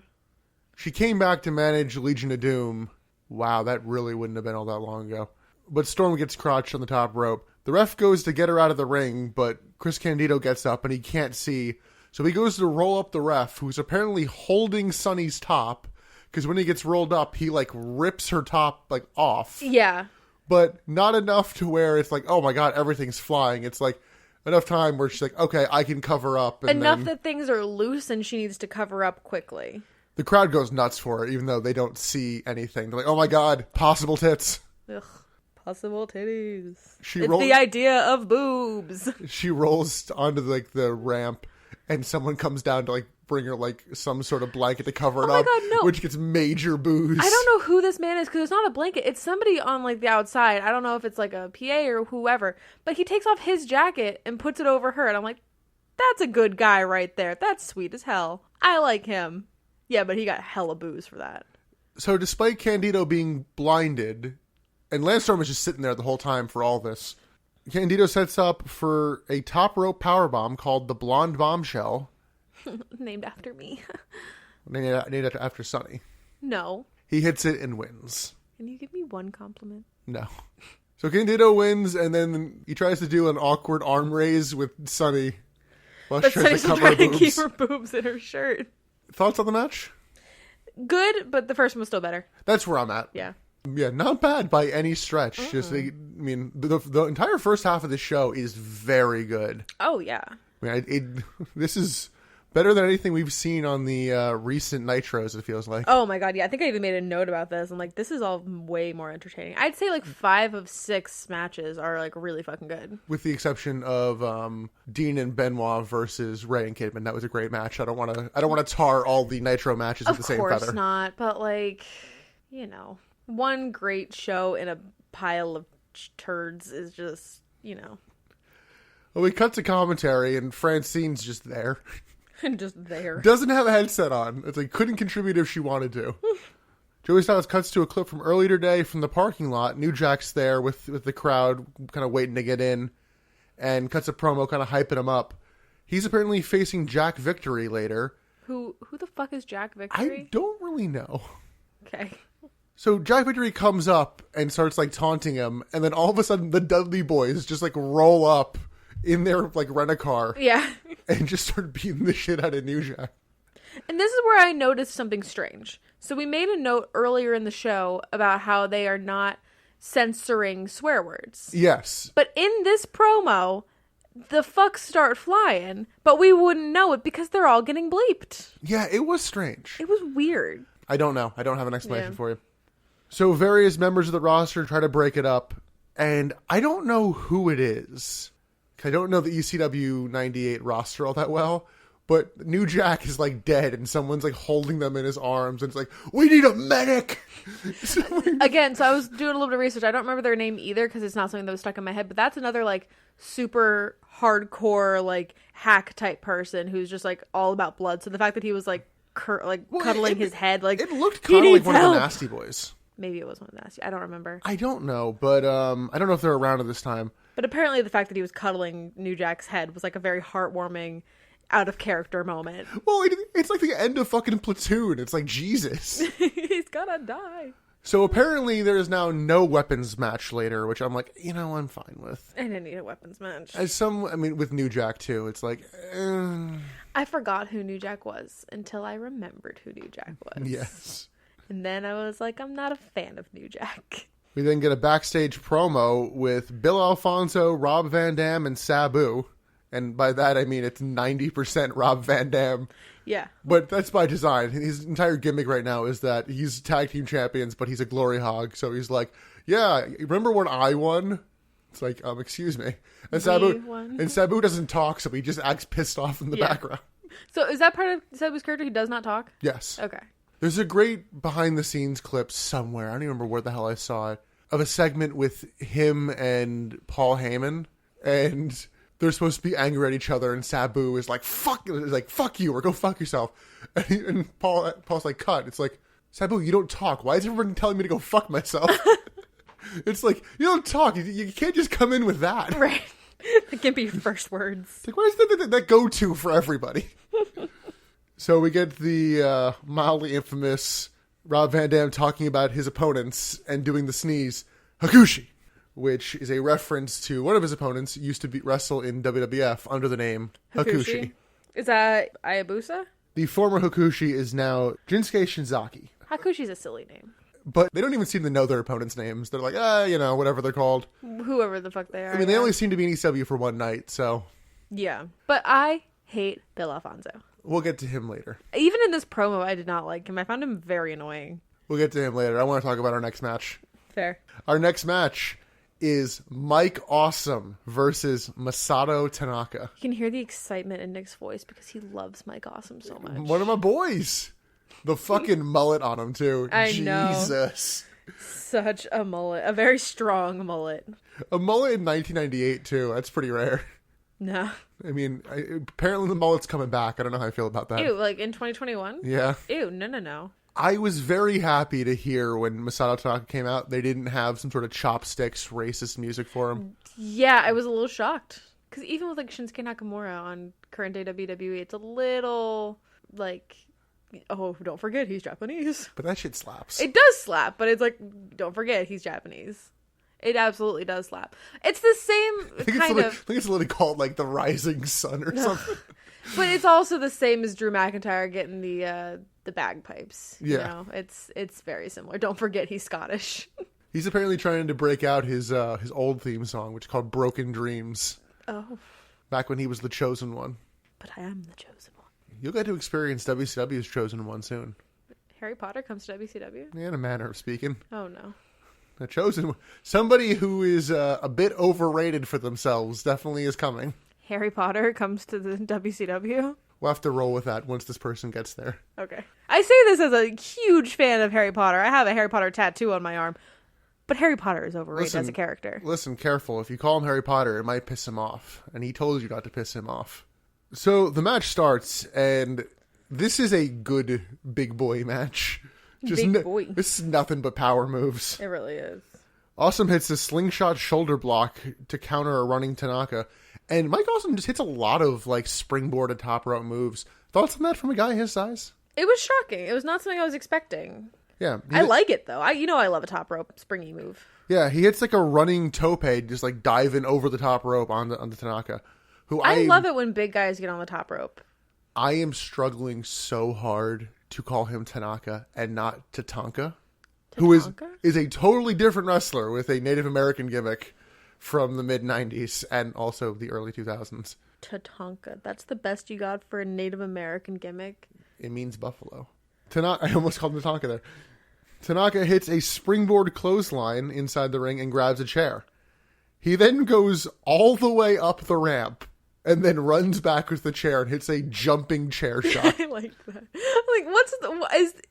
Speaker 1: She came back to manage Legion of Doom. Wow, that really wouldn't have been all that long ago. But Storm gets crotched on the top rope. The ref goes to get her out of the ring, but Chris Candido gets up and he can't see. So he goes to roll up the ref, who's apparently holding Sunny's top. Because when he gets rolled up, he rips her top off.
Speaker 2: Yeah.
Speaker 1: But not enough to where it's oh my god, everything's flying. It's enough time where she's okay, I can cover up. And
Speaker 2: enough that things are loose and she needs to cover up quickly.
Speaker 1: The crowd goes nuts for it, even though they don't see anything. They're like, oh my god, possible tits.
Speaker 2: Ugh. Possible titties. It's
Speaker 1: rolls,
Speaker 2: the idea of boobs.
Speaker 1: She rolls onto the ramp, and someone comes down to bring her some sort of blanket to cover it up.
Speaker 2: God, no.
Speaker 1: Which gets major boos.
Speaker 2: I don't know who this man is, because it's not a blanket. It's somebody on the outside. I don't know if it's a PA or whoever. But he takes off his jacket and puts it over her, and I'm like, that's a good guy right there. That's sweet as hell. I like him. Yeah, but he got hella boos for that.
Speaker 1: So despite Candido being blinded, and Lance Storm is just sitting there the whole time for all this, Candido sets up for a top rope powerbomb called the Blonde Bombshell.
Speaker 2: Named after me.
Speaker 1: named after Sunny.
Speaker 2: No.
Speaker 1: He hits it and wins.
Speaker 2: Can you give me one compliment?
Speaker 1: No. So Candido wins, and then he tries to do an awkward arm raise with Sunny.
Speaker 2: But Sunny's trying to keep her boobs in her shirt.
Speaker 1: Thoughts on the match?
Speaker 2: Good, but the first one was still better.
Speaker 1: That's where I'm at.
Speaker 2: Yeah.
Speaker 1: Yeah, not bad by any stretch. Just, the entire first half of the show is very good.
Speaker 2: Oh, yeah.
Speaker 1: I mean, this is Better than anything we've seen on the recent Nitros, it feels like.
Speaker 2: Oh my god, yeah. I think I even made a note about this. I'm like, this is all way more entertaining. I'd say like 5 of 6 matches are like really fucking good.
Speaker 1: With the exception of Dean and Benoit versus Ray and Kidman. That was a great match. I don't want to tar all the Nitro matches with the same feather.
Speaker 2: Of course not, but like, you know, one great show in a pile of turds is just, you know.
Speaker 1: Well, we cut to commentary and Francine's just there.
Speaker 2: Just there.
Speaker 1: Doesn't have a headset on. It's like couldn't contribute if she wanted to. Joey Styles cuts to a clip from earlier today from the parking lot. New Jack's there with the crowd kind of waiting to get in and cuts a promo kind of hyping him up. He's apparently facing Jack Victory later.
Speaker 2: Who the fuck is Jack Victory?
Speaker 1: I don't really know.
Speaker 2: Okay.
Speaker 1: So Jack Victory comes up and starts like taunting him, and then all of a sudden the Dudley Boys just like roll up in their like rent-a-car.
Speaker 2: Yeah.
Speaker 1: And just start beating the shit out of New Jack.
Speaker 2: And this is where I noticed something strange. So we made a note earlier in the show about how they are not censoring swear words.
Speaker 1: Yes.
Speaker 2: But in this promo, the fucks start flying, but we wouldn't know it because they're all getting bleeped.
Speaker 1: Yeah, it was strange.
Speaker 2: It was weird.
Speaker 1: I don't know. I don't have an explanation for you. So various members of the roster try to break it up, and I don't know who it is. I don't know the ECW 98 roster all that well, but New Jack is like dead and someone's like holding them in his arms and it's like, we need a medic!
Speaker 2: Again, so I was doing a little bit of research. I don't remember their name either because it's not something that was stuck in my head, but that's another like super hardcore like hack type person who's just like all about blood. So the fact that he was like cuddling his head, like
Speaker 1: it looked kind of like one
Speaker 2: help.
Speaker 1: of the Nasty Boys.
Speaker 2: Maybe it was one of the Nasty. I don't remember.
Speaker 1: I don't know, but I don't know if they're around at this time.
Speaker 2: But apparently the fact that he was cuddling New Jack's head was like a very heartwarming, out of character moment.
Speaker 1: Well, it's like the end of fucking Platoon. It's like, Jesus.
Speaker 2: He's gonna die.
Speaker 1: So apparently there is now no weapons match later, which I'm like, I'm fine with.
Speaker 2: I didn't need a weapons match.
Speaker 1: With New Jack too, it's like,
Speaker 2: I forgot who New Jack was until I remembered who New Jack was.
Speaker 1: Yes.
Speaker 2: And then I was like, I'm not a fan of New Jack.
Speaker 1: We then get a backstage promo with Bill Alfonso, Rob Van Dam, and Sabu. And by that, I mean it's 90% Rob Van Dam.
Speaker 2: Yeah.
Speaker 1: But that's by design. His entire gimmick right now is that he's tag team champions, but he's a glory hog. So he's like, yeah, remember when I won? It's like, excuse me. And Sabu doesn't talk, so he just acts pissed off in the background.
Speaker 2: So is that part of Sabu's character? He does not talk?
Speaker 1: Yes.
Speaker 2: Okay.
Speaker 1: There's a great behind-the-scenes clip somewhere, I don't even remember where the hell I saw it, of a segment with him and Paul Heyman, and they're supposed to be angry at each other, and Sabu is like, fuck you, or go fuck yourself. And Paul's like, cut. It's like, Sabu, you don't talk. Why is everyone telling me to go fuck myself? It's like, you don't talk. You can't just come in with that.
Speaker 2: Right. That can be your first words.
Speaker 1: It's like, what is that go-to for everybody? So we get the mildly infamous Rob Van Dam talking about his opponents and doing the sneeze, Hakushi, which is a reference to one of his opponents used to wrestle in WWF under the name Hakushi.
Speaker 2: Is that Hayabusa?
Speaker 1: The former Hakushi is now Jinsuke Shinzaki.
Speaker 2: Hakushi's a silly name.
Speaker 1: But they don't even seem to know their opponents' names. They're like, whatever they're called.
Speaker 2: Whoever the fuck they are.
Speaker 1: I mean, they only seem to be in ECW for one night, so.
Speaker 2: Yeah. But I hate Bill Alfonso.
Speaker 1: We'll get to him later.
Speaker 2: Even in this promo, I did not like him. I found him very annoying.
Speaker 1: We'll get to him later. I want to talk about our next match.
Speaker 2: Fair.
Speaker 1: Our next match is Mike Awesome versus Masato Tanaka.
Speaker 2: You can hear the excitement in Nick's voice because he loves Mike Awesome so much.
Speaker 1: One of my boys. The fucking mullet on him, too.
Speaker 2: I know.
Speaker 1: Jesus.
Speaker 2: Such a mullet. A very strong mullet.
Speaker 1: A mullet in 1998, too. That's pretty rare.
Speaker 2: No.
Speaker 1: I mean, apparently the mullet's coming back. I don't know how I feel about that.
Speaker 2: Ew, like in 2021?
Speaker 1: Yeah.
Speaker 2: Ew, no.
Speaker 1: I was very happy to hear when Masato Tanaka came out, they didn't have some sort of chopsticks racist music for him.
Speaker 2: Yeah, I was a little shocked. Because even with like Shinsuke Nakamura on current day WWE, it's a little like, oh, don't forget he's Japanese.
Speaker 1: But that shit slaps.
Speaker 2: It does slap, but it's like, don't forget he's Japanese. It absolutely does slap. It's the same kind of.
Speaker 1: I think it's literally called like the Rising Sun or something.
Speaker 2: But it's also the same as Drew McIntyre getting the bagpipes.
Speaker 1: Yeah,
Speaker 2: you know? It's very similar. Don't forget he's Scottish.
Speaker 1: He's apparently trying to break out his old theme song, which is called "Broken Dreams."
Speaker 2: Oh.
Speaker 1: Back when he was the chosen one.
Speaker 2: But I am the chosen one.
Speaker 1: You'll get to experience WCW's Chosen One soon.
Speaker 2: Harry Potter comes to WCW?
Speaker 1: In a manner of speaking.
Speaker 2: Oh, no.
Speaker 1: The Chosen One. Somebody who is a bit overrated for themselves definitely is coming.
Speaker 2: Harry Potter comes to the WCW?
Speaker 1: We'll have to roll with that once this person gets there.
Speaker 2: Okay. I say this as a huge fan of Harry Potter. I have a Harry Potter tattoo on my arm. But Harry Potter is overrated as a character.
Speaker 1: Listen, careful. If you call him Harry Potter, it might piss him off. And he told you not to piss him off. So the match starts, and this is a good big boy match.
Speaker 2: Big boy.
Speaker 1: This is nothing but power moves.
Speaker 2: It really is.
Speaker 1: Awesome hits a slingshot shoulder block to counter a running Tanaka. And Mike Awesome just hits a lot of like springboard and top rope moves. Thoughts on that from a guy his size?
Speaker 2: It was shocking. It was not something I was expecting.
Speaker 1: Yeah.
Speaker 2: I like it, though. I love a top rope springy move.
Speaker 1: Yeah, he hits like a running tope, just like diving over the top rope on the Tanaka.
Speaker 2: I love it when big guys get on the top rope.
Speaker 1: I am struggling so hard to call him Tanaka and not Tatanka, who is a totally different wrestler with a Native American gimmick from the mid-90s and also the early 2000s.
Speaker 2: Tatanka. That's the best you got for a Native American gimmick.
Speaker 1: It means buffalo. I almost called him Tatanka there. Tanaka hits a springboard clothesline inside the ring and grabs a chair. He then goes all the way up the ramp and then runs back with the chair and hits a jumping chair shot.
Speaker 2: I like that. Like,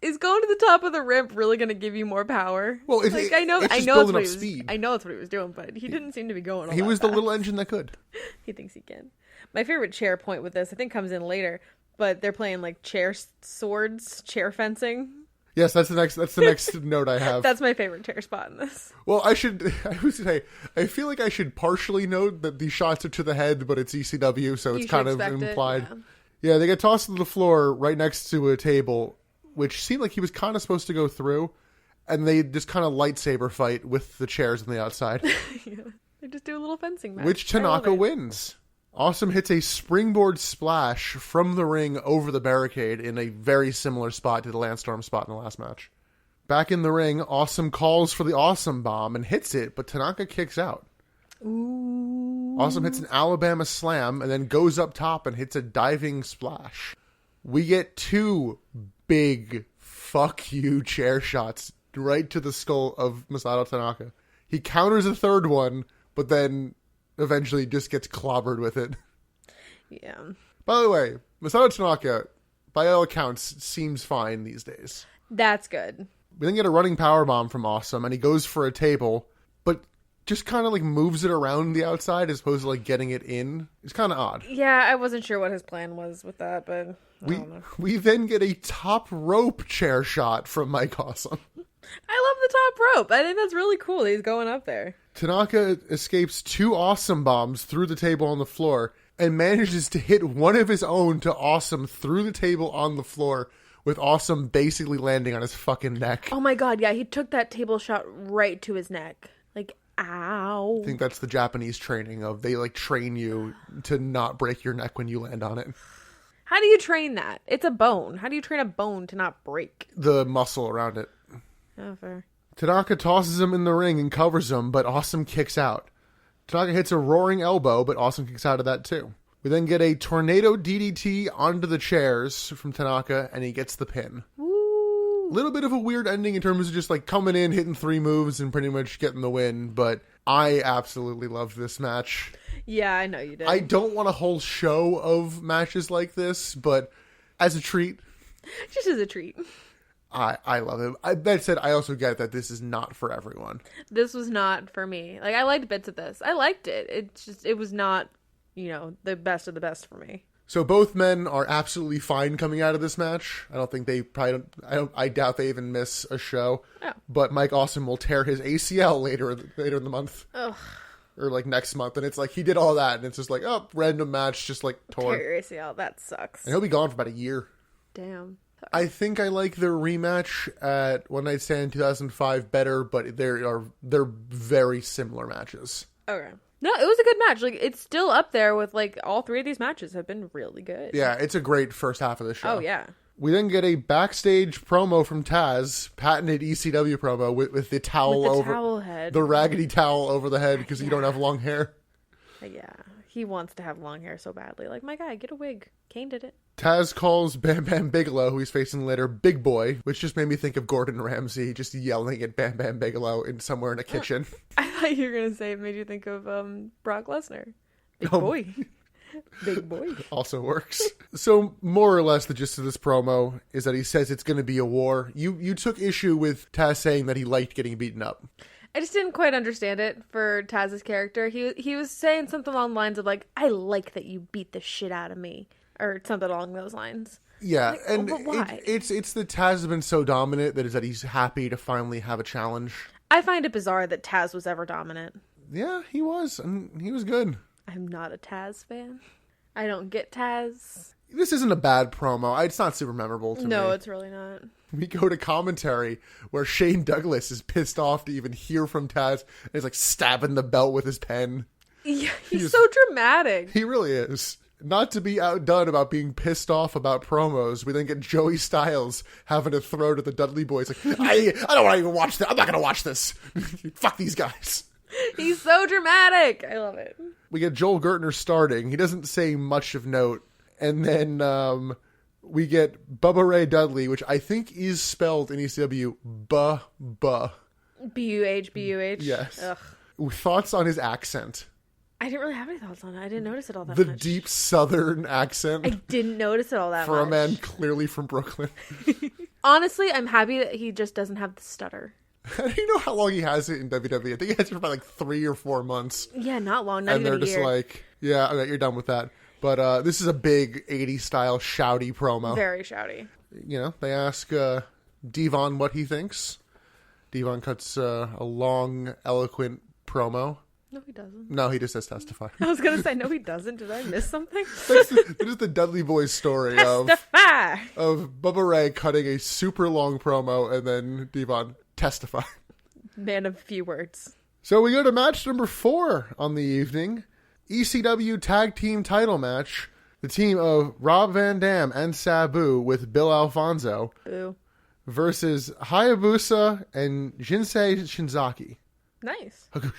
Speaker 2: is going to the top of the ramp really going to give you more power?
Speaker 1: Well,
Speaker 2: I know that's what he was doing, but he didn't seem to be going.
Speaker 1: He was the little engine that could.
Speaker 2: He thinks he can. My favorite chair point with this, I think, comes in later, but they're playing like chair fencing.
Speaker 1: Yes, that's the next note I have.
Speaker 2: That's my favorite chair spot in this.
Speaker 1: Well, I would say, I feel like I should partially note that these shots are to the head, but it's ECW, so it's kind of implied. Yeah, they get tossed to the floor right next to a table, which seemed like he was kind of supposed to go through, and they just kind of lightsaber fight with the chairs on the outside.
Speaker 2: Yeah, they just do a little fencing match.
Speaker 1: Which Tanaka wins. Awesome hits a springboard splash from the ring over the barricade in a very similar spot to the Landstorm spot in the last match. Back in the ring, Awesome calls for the Awesome Bomb and hits it, but Tanaka kicks out.
Speaker 2: Ooh.
Speaker 1: Awesome hits an Alabama Slam and then goes up top and hits a diving splash. We get two big fuck you chair shots right to the skull of Masato Tanaka. He counters a third one, but then eventually just gets clobbered with it.
Speaker 2: Yeah.
Speaker 1: By the way, Masato Tanaka, by all accounts, seems fine these days.
Speaker 2: That's good.
Speaker 1: We then get a running powerbomb from Awesome, and he goes for a table, but just kind of like moves it around the outside as opposed to like getting it in. It's kind of odd.
Speaker 2: Yeah, I wasn't sure what his plan was with that, but I don't know.
Speaker 1: We then get a top rope chair shot from Mike Awesome.
Speaker 2: I love the top rope. I think that's really cool. He's going up there.
Speaker 1: Tanaka escapes two Awesome bombs through the table on the floor and manages to hit one of his own to Awesome through the table on the floor, with Awesome basically landing on his fucking neck.
Speaker 2: Oh my god, yeah, he took that table shot right to his neck. Like, ow.
Speaker 1: I think that's the Japanese training of they like train you to not break your neck when you land on it.
Speaker 2: How do you train that? It's a bone. How do you train a bone to not break?
Speaker 1: The muscle around it.
Speaker 2: Oh, fair.
Speaker 1: Tanaka tosses him in the ring and covers him, but Awesome kicks out. Tanaka hits a roaring elbow, but Awesome kicks out of that too. We then get a tornado DDT onto the chairs from Tanaka, and he gets the pin.
Speaker 2: Woo!
Speaker 1: Little bit of a weird ending in terms of just like coming in, hitting 3 moves, and pretty much getting the win, but I absolutely loved this match.
Speaker 2: Yeah, I know you did.
Speaker 1: I don't want a whole show of matches like this, but as a treat.
Speaker 2: Just as a treat.
Speaker 1: I love it. That said, I also get that this is not for everyone.
Speaker 2: This was not for me. Like, I liked bits of this. I liked it. It was not, the best of the best for me.
Speaker 1: So both men are absolutely fine coming out of this match. I don't think they I doubt they even miss a show.
Speaker 2: Oh.
Speaker 1: But Mike Awesome will tear his ACL later in the month.
Speaker 2: Ugh.
Speaker 1: Or like next month. And it's like he did all that and it's just like, oh, random match just like torn.
Speaker 2: Tear your ACL. That sucks.
Speaker 1: And he'll be gone for about a year.
Speaker 2: Damn.
Speaker 1: I think I like their rematch at One Night Stand 2005 better, but they're very similar matches.
Speaker 2: Okay. No, it was a good match. Like, it's still up there with, like, all 3 of these matches have been really good.
Speaker 1: Yeah, it's a great first half of the show.
Speaker 2: Oh, yeah.
Speaker 1: We then get a backstage promo from Taz, patented ECW promo with the towel
Speaker 2: with the
Speaker 1: over
Speaker 2: towel head.
Speaker 1: the raggedy towel over the head because you don't have long hair.
Speaker 2: Yeah. He wants to have long hair so badly. Like, my guy, get a wig. Kane did it.
Speaker 1: Taz calls Bam Bam Bigelow, who he's facing later, Big Boy, which just made me think of Gordon Ramsay just yelling at Bam Bam Bigelow somewhere in a kitchen.
Speaker 2: I thought you were going to say it made you think of Brock Lesnar. Big
Speaker 1: Oh.
Speaker 2: boy. Big boy.
Speaker 1: Also works. So, more or less, the gist of this promo is that he says it's going to be a war. You took issue with Taz saying that he liked getting beaten up.
Speaker 2: I just didn't quite understand it for Taz's character. He was saying something along the lines of, like, I like that you beat the shit out of me. Or something along those lines.
Speaker 1: Yeah,
Speaker 2: like,
Speaker 1: and
Speaker 2: but why?
Speaker 1: it's that Taz has been so dominant that he's happy to finally have a challenge.
Speaker 2: I find it bizarre that Taz was ever dominant.
Speaker 1: Yeah, he was, and he was good.
Speaker 2: I'm not a Taz fan. I don't get Taz.
Speaker 1: This isn't a bad promo. It's not super memorable to me.
Speaker 2: No, it's really not.
Speaker 1: We go to commentary where Shane Douglas is pissed off to even hear from Taz, and he's like stabbing the belt with his pen.
Speaker 2: Yeah, he's so dramatic.
Speaker 1: He really is. Not to be outdone about being pissed off about promos, we then get Joey Styles having a throw to the Dudley Boys. Like, I don't want to even watch this. I'm not going to watch this. Fuck these guys.
Speaker 2: He's so dramatic. I love it.
Speaker 1: We get Joel Gertner starting. He doesn't say much of note. And then we get Bubba Ray Dudley, which I think is spelled in ECW, buh.
Speaker 2: B-U-H.
Speaker 1: Yes.
Speaker 2: Ugh.
Speaker 1: Thoughts on his accent?
Speaker 2: I didn't really have any thoughts on it. I didn't notice it all that
Speaker 1: The
Speaker 2: much.
Speaker 1: deep southern accent.
Speaker 2: I didn't notice it all that
Speaker 1: for
Speaker 2: much.
Speaker 1: a man clearly from Brooklyn.
Speaker 2: Honestly, I'm happy that he just doesn't have the stutter.
Speaker 1: How do you know how long he has it in WWE? I think he has it for about like 3 or 4 months.
Speaker 2: Yeah, not long. Not
Speaker 1: And
Speaker 2: even
Speaker 1: they're
Speaker 2: a
Speaker 1: just
Speaker 2: year.
Speaker 1: like, yeah, okay, you're done with that. But this is a big 80s style shouty promo.
Speaker 2: Very shouty.
Speaker 1: You know, they ask Devon what he thinks. Devon cuts a long, eloquent promo.
Speaker 2: No, he doesn't.
Speaker 1: No, he just says testify.
Speaker 2: I was going to say, no, he doesn't. Did I miss something?
Speaker 1: That is the Dudley Boys story
Speaker 2: Testify!
Speaker 1: of Bubba Ray cutting a super long promo and then Devon testify.
Speaker 2: Man of few words.
Speaker 1: So we go to match number 4 on the evening. ECW Tag Team title match. The team of Rob Van Dam and Sabu with Bill Alfonso
Speaker 2: Boo.
Speaker 1: versus Hayabusa and Jinsei Shinzaki.
Speaker 2: Nice.
Speaker 1: Hakushi.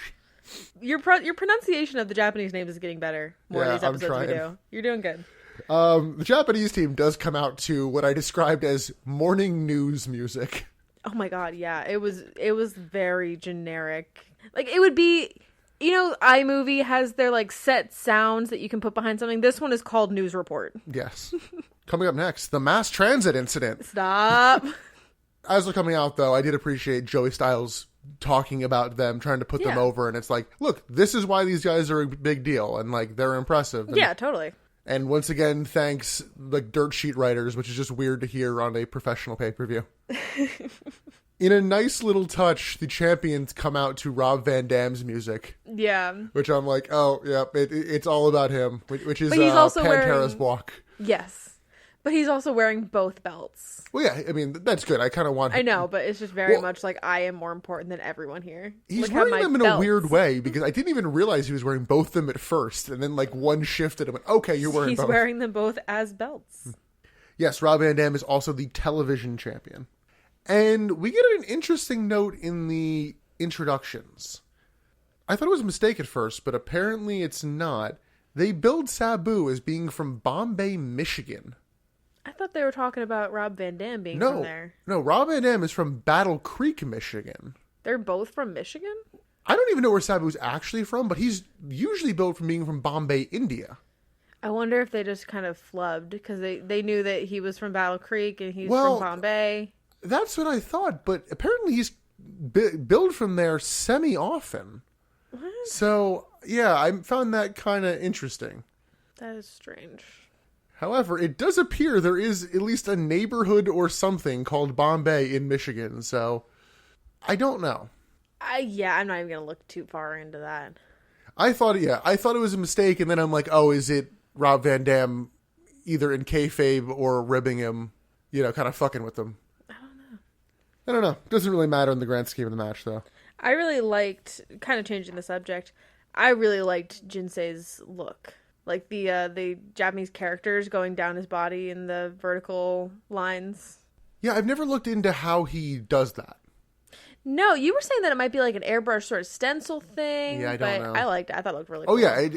Speaker 2: Your pronunciation of the Japanese names is getting better more
Speaker 1: Yeah,
Speaker 2: these
Speaker 1: I'm
Speaker 2: episodes we
Speaker 1: trying.
Speaker 2: do. You're doing good.
Speaker 1: The Japanese team does come out to what I described as morning news music.
Speaker 2: Oh my god, yeah. It was very generic. Like, it would be, you know, iMovie has their like set sounds that you can put behind something. This one is called News Report.
Speaker 1: Yes. Coming up next, the mass transit incident.
Speaker 2: Stop.
Speaker 1: As they're coming out, though, I did appreciate Joey Styles talking about them, trying to put them
Speaker 2: Yeah.
Speaker 1: over, and it's like, look, this is why these guys are a big deal, and like they're impressive. And,
Speaker 2: Yeah, totally.
Speaker 1: And once again, thanks the dirt sheet writers, which is just weird to hear on a professional pay-per-view. In a nice little touch, the champions come out to Rob Van Dam's music,
Speaker 2: Yeah.
Speaker 1: which I'm like, oh, yeah, it's all about him, which is
Speaker 2: But he's also
Speaker 1: Pantera's
Speaker 2: wearing-
Speaker 1: walk.
Speaker 2: Yes. But he's also wearing both belts.
Speaker 1: Well, yeah, I mean, that's good. I kind of want
Speaker 2: I know, but it's just very
Speaker 1: Well,
Speaker 2: much like I am more important than everyone here.
Speaker 1: He's
Speaker 2: Look at
Speaker 1: wearing
Speaker 2: my
Speaker 1: them in a
Speaker 2: belts.
Speaker 1: weird way because I didn't even realize he was wearing both of them at first, and then like one shifted and went, okay, you're wearing
Speaker 2: He's
Speaker 1: both.
Speaker 2: wearing them both as belts.
Speaker 1: Yes, Rob Van Dam is also the television champion. And we get an interesting note in the introductions. I thought it was a mistake at first, but apparently it's not. They billed Sabu as being from Bombay, Michigan.
Speaker 2: I thought they were talking about Rob Van Dam being
Speaker 1: No,
Speaker 2: from there.
Speaker 1: no, Rob Van Dam is from Battle Creek, Michigan.
Speaker 2: They're both from Michigan?
Speaker 1: I don't even know where Sabu's actually from, but he's usually billed from being from Bombay, India.
Speaker 2: I wonder if they just kind of flubbed because they knew that he was from Battle Creek and he's
Speaker 1: Well,
Speaker 2: from Bombay.
Speaker 1: That's what I thought, but apparently he's billed from there semi-often.
Speaker 2: What?
Speaker 1: So, yeah, I found that kind of interesting.
Speaker 2: That is strange.
Speaker 1: However, it does appear there is at least a neighborhood or something called Bombay in Michigan, so I don't know.
Speaker 2: I'm not even going to look too far into that.
Speaker 1: I thought it was a mistake, and then I'm like, oh, is it Rob Van Dam either in kayfabe or ribbing him, kind of fucking with him? I don't know. Doesn't really matter in the grand scheme of the match, though.
Speaker 2: I really liked, kind of changing the subject, I really liked Jinsei's look. Like the Japanese characters going down his body in the vertical lines.
Speaker 1: Yeah, I've never looked into how he does that.
Speaker 2: No, you were saying that it might be like an airbrush sort of stencil thing.
Speaker 1: Yeah, I don't know.
Speaker 2: I liked it. I thought it looked really cool.
Speaker 1: Oh, yeah.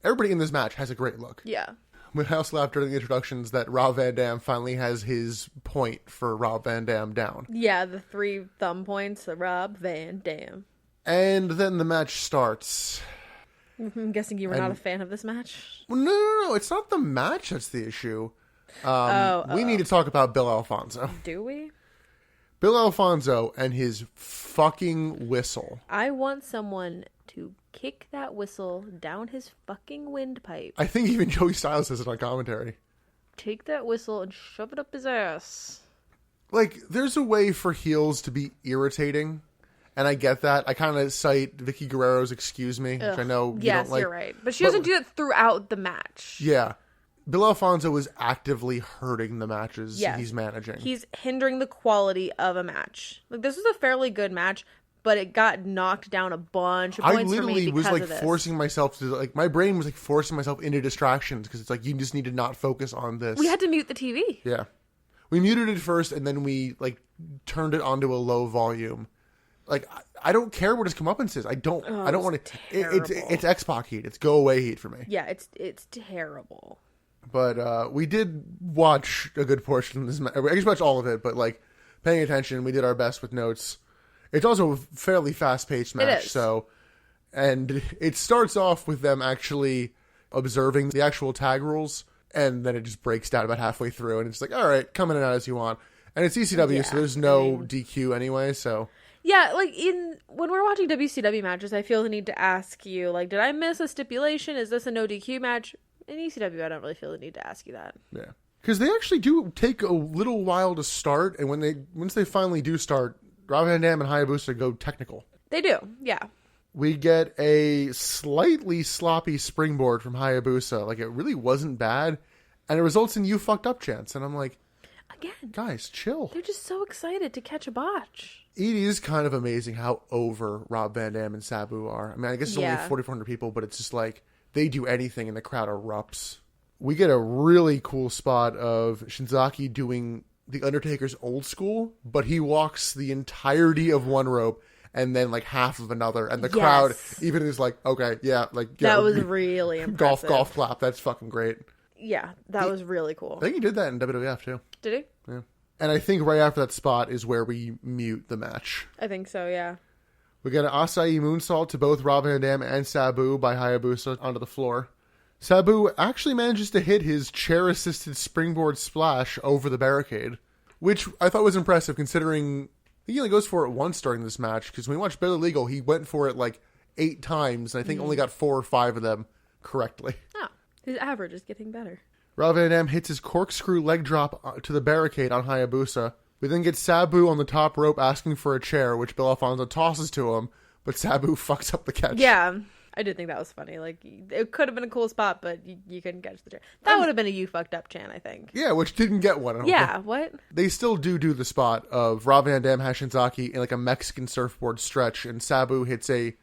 Speaker 1: Everybody in this match has a great look.
Speaker 2: Yeah.
Speaker 1: We also laughed during the introductions that Rob Van Dam finally has his point for Rob Van Dam down.
Speaker 2: Yeah, the 3 thumb points, the Rob Van Dam.
Speaker 1: And then the match starts.
Speaker 2: I'm guessing you were not a fan of this match?
Speaker 1: Well, no. It's not the match that's the issue. We need to talk about Bill Alfonso.
Speaker 2: Do we?
Speaker 1: Bill Alfonso and his fucking whistle.
Speaker 2: I want someone to kick that whistle down his fucking windpipe.
Speaker 1: I think even Joey Styles says it on commentary.
Speaker 2: Take that whistle and shove it up his ass.
Speaker 1: Like, there's a way for heels to be irritating, and I get that. I kind of cite Vicky Guerrero's "Excuse Me," which I know you don't like.
Speaker 2: You're right. But she doesn't do it throughout the match.
Speaker 1: Yeah. Bill Alfonso is actively hurting the matches he's managing.
Speaker 2: He's hindering the quality of a match. Like, this was a fairly good match, but it got knocked down a bunch of points
Speaker 1: I literally
Speaker 2: for me
Speaker 1: was
Speaker 2: because
Speaker 1: like
Speaker 2: of this.
Speaker 1: forcing myself to, like, my brain was like forcing myself into distractions because it's like you just need to not focus on this.
Speaker 2: We had to mute the TV.
Speaker 1: Yeah. We muted it first and then we like turned it onto a low volume. Like, I don't care what his comeuppance is. I don't want to. It's X-Pac heat. It's go away heat for me.
Speaker 2: Yeah, it's terrible.
Speaker 1: But we did watch a good portion of this match. I guess watch all of it, but like paying attention, we did our best with notes. It's also a fairly fast-paced match.
Speaker 2: It is.
Speaker 1: So, and it starts off with them actually observing the actual tag rules, and then it just breaks down about halfway through, and it's like, all right, come in and out as you want. And it's ECW, so there's no DQ anyway, so...
Speaker 2: Yeah, like, when we're watching WCW matches, I feel the need to ask you, like, did I miss a stipulation? Is this a no DQ match? In ECW, I don't really feel the need to ask you that.
Speaker 1: Yeah. Because they actually do take a little while to start, and once they finally do start, Rob Van Dam and Hayabusa go technical.
Speaker 2: They do, yeah.
Speaker 1: We get a slightly sloppy springboard from Hayabusa. Like, it really wasn't bad, and it results in "you fucked up" chants. And I'm like,
Speaker 2: Again,
Speaker 1: guys, chill.
Speaker 2: they're just so excited to catch a botch.
Speaker 1: It is kind of amazing how over Rob Van Dam and Sabu are. I mean, I guess it's only 4,400 people, but it's just like, they do anything and the crowd erupts. We get a really cool spot of Shinzaki doing the Undertaker's Old School, but he walks the entirety of one rope and then like half of another, and the crowd even is like, okay, yeah, like
Speaker 2: that was really impressive.
Speaker 1: golf clap. That's fucking great.
Speaker 2: Yeah, that was really cool.
Speaker 1: I think he did that in WWF too.
Speaker 2: Did he?
Speaker 1: Yeah. And I think right after that spot is where we mute the match.
Speaker 2: I think so, yeah.
Speaker 1: We get an Asai moonsault to both Rob Van Dam and Sabu by Hayabusa onto the floor. Sabu actually manages to hit his chair-assisted springboard splash over the barricade, which I thought was impressive considering he only goes for it once during this match, because when we watched Billy Legal, he went for it like 8 times, and I think only got 4 or 5 of them correctly.
Speaker 2: Oh, his average is getting better.
Speaker 1: Rob Van Dam hits his corkscrew leg drop to the barricade on Hayabusa. We then get Sabu on the top rope asking for a chair, which Bill Alfonso tosses to him, but Sabu fucks up the catch.
Speaker 2: Yeah, I did think that was funny. Like, it could have been a cool spot, but you couldn't catch the chair. That would have been a "you fucked up" chant, I think.
Speaker 1: Yeah, which didn't get one.
Speaker 2: Yeah, what?
Speaker 1: They still do the spot of Rob Van Dam has Shinzaki in like a Mexican surfboard stretch, and Sabu hits a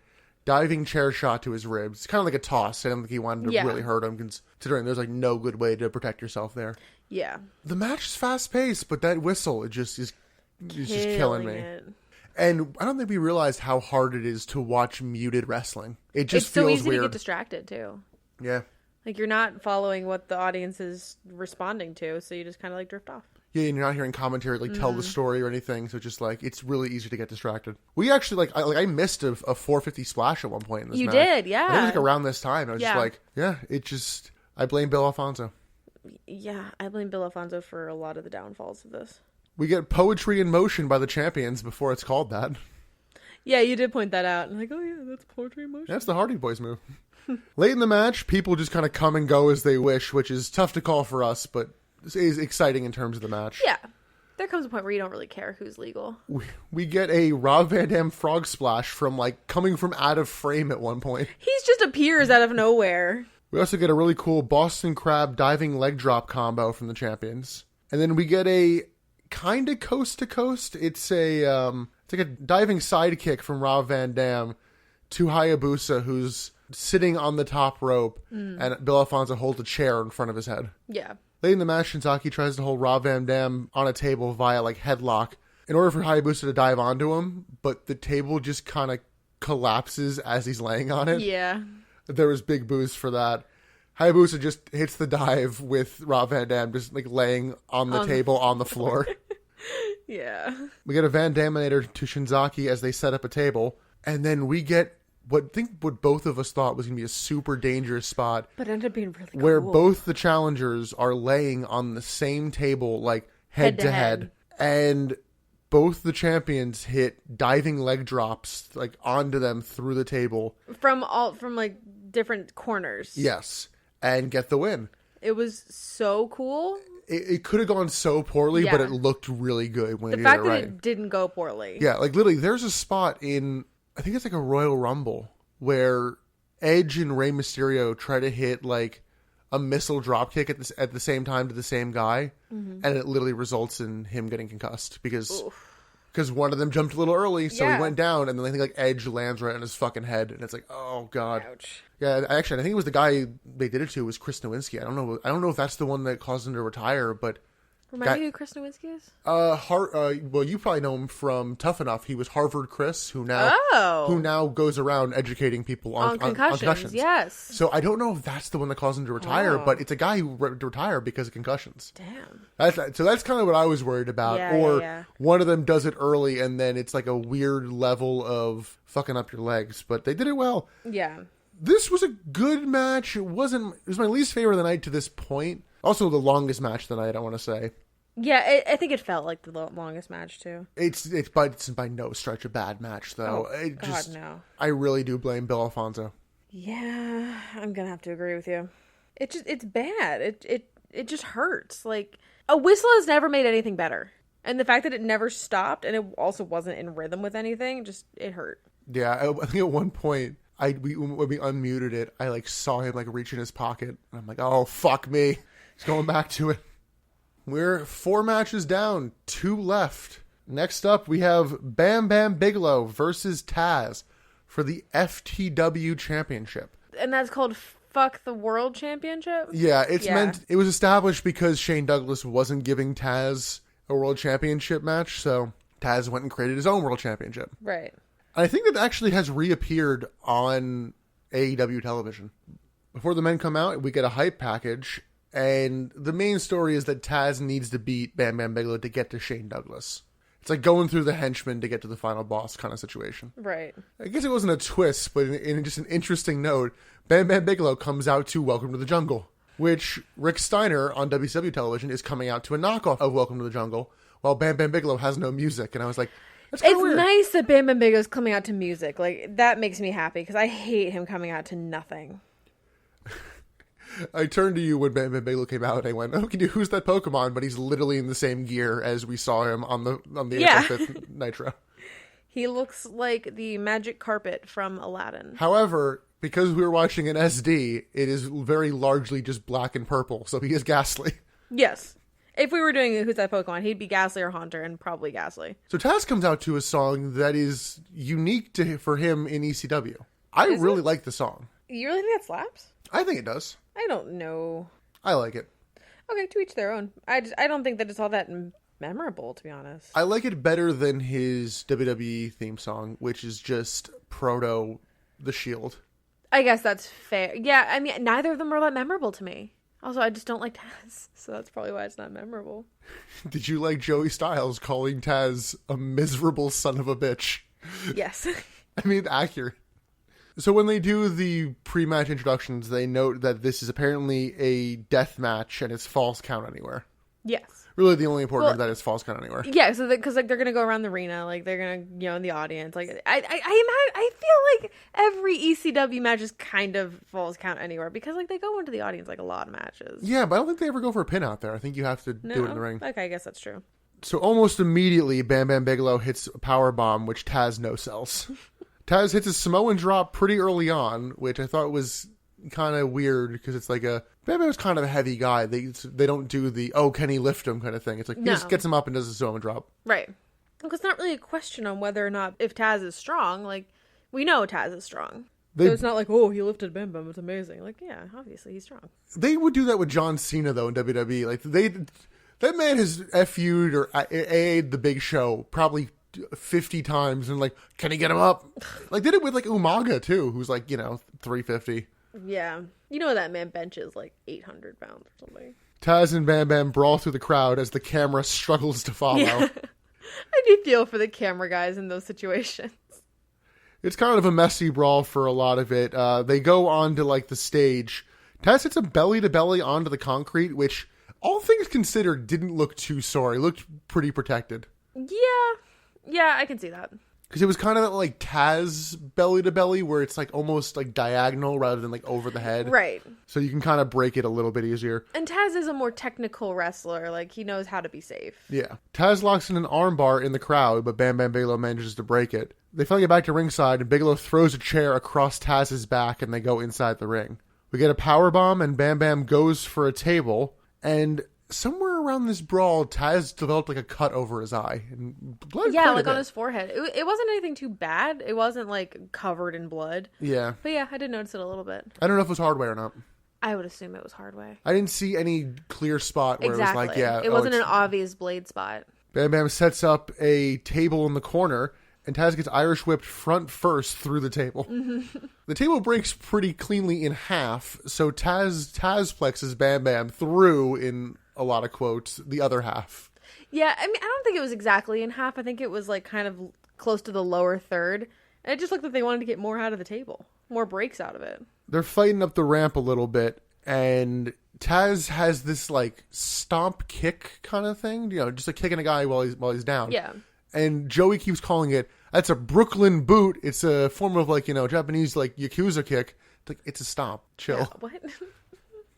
Speaker 1: diving chair shot to his ribs. It's kind of like a toss. I don't think he wanted to really hurt him, considering there's like no good way to protect yourself there.
Speaker 2: Yeah.
Speaker 1: The match is fast paced, but that whistle, it just is just killing me.
Speaker 2: It.
Speaker 1: And I don't think we realized how hard it is to watch muted wrestling. It just
Speaker 2: It's so
Speaker 1: feels
Speaker 2: easy
Speaker 1: weird.
Speaker 2: to get distracted too.
Speaker 1: Yeah.
Speaker 2: Like, you're not following what the audience is responding to, so you just kind of like drift off.
Speaker 1: Yeah, and you're not hearing commentary like tell the story or anything, so just like it's really easy to get distracted. We actually I missed a 450 splash at one point in this match.
Speaker 2: You did, yeah.
Speaker 1: I think it was like around this time. I was just
Speaker 2: Yeah.
Speaker 1: like, I blame Bill Alfonso.
Speaker 2: Yeah, I blame Bill Alfonso for a lot of the downfalls of this.
Speaker 1: We get poetry in motion by the champions before it's called that.
Speaker 2: Yeah, you did point that out. I'm like, oh yeah, that's poetry in motion.
Speaker 1: That's the Hardy Boys move. Late in the match, people just kind of come and go as they wish, which is tough to call for us, but is exciting in terms of the match.
Speaker 2: Yeah. There comes a point where you don't really care who's legal.
Speaker 1: We get a Rob Van Dam frog splash from like coming from out of frame at one point.
Speaker 2: He's just appears out of nowhere.
Speaker 1: We also get a really cool Boston Crab diving leg drop combo from the champions. And then we get a kind of coast to coast. It's like a diving sidekick from Rob Van Dam to Hayabusa, who's sitting on the top rope, and Bill Alfonso holds a chair in front of his head.
Speaker 2: Yeah.
Speaker 1: Late in the match, Shinzaki tries to hold Rob Van Dam on a table via like headlock, in order for Hayabusa to dive onto him, but the table just kind of collapses as he's laying on it.
Speaker 2: Yeah.
Speaker 1: There was big boos for that. Hayabusa just hits the dive with Rob Van Dam just like laying on the table on the floor.
Speaker 2: Yeah.
Speaker 1: We get a Van Daminator to Shinzaki as they set up a table, and then we get what both of us thought was going to be a super dangerous spot.
Speaker 2: But it ended up being really cool.
Speaker 1: Where both the challengers are laying on the same table, like head to head. And both the champions hit diving leg drops like onto them through the table.
Speaker 2: From like different corners.
Speaker 1: Yes. And get the win.
Speaker 2: It was so cool.
Speaker 1: It could have gone so poorly, but it looked really good when they did it right.
Speaker 2: The fact that it didn't go poorly.
Speaker 1: Yeah, like literally there's a spot in, I think it's like a Royal Rumble, where Edge and Rey Mysterio try to hit like a missile dropkick at the same time to the same guy, and it literally results in him getting concussed because one of them jumped a little early, so he went down, and then I think like Edge lands right on his fucking head, and it's like, oh god.
Speaker 2: Ouch.
Speaker 1: Yeah, actually, I think it was the guy they did it to was Chris Nowinski. I don't know if that's the one that caused him to retire, but
Speaker 2: Remind me who Chris Nowinski is?
Speaker 1: Well, you probably know him from Tough Enough. He was Harvard Chris, who now goes around educating people on concussions.
Speaker 2: Yes.
Speaker 1: So I don't know if that's the one that caused him to retire, but it's a guy who retired because of concussions.
Speaker 2: Damn.
Speaker 1: So that's kind of what I was worried about. One of them does it early, and then it's like a weird level of fucking up your legs. But they did it well.
Speaker 2: Yeah.
Speaker 1: This was a good match. It was my least favorite of the night to this point. Also the longest match of the night, I want to say.
Speaker 2: Yeah, I think it felt like the longest match too.
Speaker 1: It's by no stretch a bad match though.
Speaker 2: No.
Speaker 1: I really do blame Bill Alfonso.
Speaker 2: Yeah, I'm gonna have to agree with you. It's bad. It just hurts. Like a whistle has never made anything better, and the fact that it never stopped and it also wasn't in rhythm with anything, it hurt.
Speaker 1: Yeah, I think at one point when we unmuted it, I like saw him like reach in his pocket, and I'm like, oh fuck me, he's going back to it. We're 4 matches down, 2 left. Next up, we have Bam Bam Bigelow versus Taz for the FTW Championship.
Speaker 2: And that's called Fuck the World Championship?
Speaker 1: Yeah, it was established because Shane Douglas wasn't giving Taz a World Championship match, so Taz went and created his own World Championship.
Speaker 2: Right.
Speaker 1: I think that actually has reappeared on AEW television. Before the men come out, we get a hype package, and the main story is that Taz needs to beat Bam Bam Bigelow to get to Shane Douglas. It's like going through the henchmen to get to the final boss kind of situation.
Speaker 2: Right.
Speaker 1: I guess it wasn't a twist, but in just an interesting note, Bam Bam Bigelow comes out to Welcome to the Jungle, which Rick Steiner on WCW television is coming out to a knockoff of Welcome to the Jungle, while Bam Bam Bigelow has no music. And I was like, it's
Speaker 2: weird. Nice that Bam Bam Bigelow's coming out to music. Like, that makes me happy, because I hate him coming out to nothing.
Speaker 1: I turned to you when Bam Bam Bigelow came out, and I went, "Okay, who's that Pokemon?" But he's literally in the same gear as we saw him on the April 5th Nitro.
Speaker 2: He looks like the magic carpet from Aladdin.
Speaker 1: However, because we were watching an SD, it is very largely just black and purple, so he is Ghastly.
Speaker 2: Yes. If we were doing Who's That Pokemon, he'd be Ghastly or Haunter, and probably Ghastly.
Speaker 1: So Taz comes out to a song that is unique for him in ECW. I really like the song.
Speaker 2: You really think that slaps?
Speaker 1: I think it does.
Speaker 2: I don't know.
Speaker 1: I like it.
Speaker 2: Okay, to each their own. I don't think that it's all that memorable, to be honest.
Speaker 1: I like it better than his WWE theme song, which is just proto The Shield.
Speaker 2: I guess that's fair. Yeah, I mean, neither of them are that memorable to me. Also, I just don't like Taz, so that's probably why it's not memorable.
Speaker 1: Did you like Joey Styles calling Taz a miserable son of a bitch?
Speaker 2: Yes.
Speaker 1: I mean, accurate. So when they do the pre-match introductions, they note that this is apparently a death match and it's falls count anywhere.
Speaker 2: Yes.
Speaker 1: Really, the only important of that is falls count anywhere.
Speaker 2: Yeah, so because like they're gonna go around the arena, like they're gonna in the audience. Like I feel like every ECW match is kind of falls count anywhere because like they go into the audience like a lot of matches.
Speaker 1: Yeah, but I don't think they ever go for a pin out there. I think you have to do it in the ring.
Speaker 2: Okay, I guess that's true.
Speaker 1: So almost immediately, Bam Bam Bigelow hits a power bomb, which Taz no sells. Taz hits a Samoan drop pretty early on, which I thought was kind of weird because it's like Bam Bam's kind of a heavy guy. They don't do the, oh, can he lift him kind of thing. It's like, he just gets him up and does a Samoan drop.
Speaker 2: Right. Well, it's not really a question on whether or not, if Taz is strong. Like, we know Taz is strong. So it's not like, oh, he lifted Bam Bam, it's amazing. Like, yeah, obviously he's strong.
Speaker 1: They would do that with John Cena, though, in WWE. Like, That man has FU'd or AA'd the Big Show probably 50 times and like, can he get him up? Like, did it with like Umaga too, who's like, 350.
Speaker 2: Yeah. You know that man benches like 800 pounds or something.
Speaker 1: Taz and Bam Bam brawl through the crowd as the camera struggles to follow.
Speaker 2: Yeah. I do feel for the camera guys in those situations.
Speaker 1: It's kind of a messy brawl for a lot of it. They go onto like the stage. Taz hits a belly to belly onto the concrete, which all things considered didn't look too sore. He looked pretty protected.
Speaker 2: Yeah, I can see that.
Speaker 1: Because it was kind of like Taz belly to belly, where it's like almost like diagonal rather than like over the head.
Speaker 2: Right.
Speaker 1: So you can kind of break it a little bit easier.
Speaker 2: And Taz is a more technical wrestler. Like, he knows how to be safe.
Speaker 1: Yeah. Taz locks in an armbar in the crowd, but Bam Bam Bigelow manages to break it. They finally get back to ringside, and Bigelow throws a chair across Taz's back, and they go inside the ring. We get a powerbomb, and Bam Bam goes for a table, and somewhere around this brawl, Taz developed like a cut over his eye. And blood
Speaker 2: like on his forehead. It wasn't anything too bad. It wasn't like covered in blood.
Speaker 1: Yeah.
Speaker 2: But yeah, I did notice it a little bit.
Speaker 1: I don't know if it was hard way or not.
Speaker 2: I would assume it was hard way.
Speaker 1: I didn't see any clear spot where
Speaker 2: Exactly.
Speaker 1: it was like, yeah.
Speaker 2: It wasn't an obvious blade spot.
Speaker 1: Bam Bam sets up a table in the corner, and Taz gets Irish whipped front first through the table. Mm-hmm. The table breaks pretty cleanly in half, so Taz plexes Bam Bam through, in a lot of quotes, the other half.
Speaker 2: Yeah, I mean, I don't think it was exactly in half. I think it was like kind of close to the lower third. And it just looked like they wanted to get more out of the table. More breaks out of it. They're
Speaker 1: fighting up the ramp a little bit, and Taz has this like stomp kick kind of thing, just like kicking a guy while he's down.
Speaker 2: Yeah.
Speaker 1: And Joey keeps calling it, that's a Brooklyn boot. It's a form of like, Japanese like Yakuza kick. It's like, it's a stomp. Chill.
Speaker 2: Yeah, what?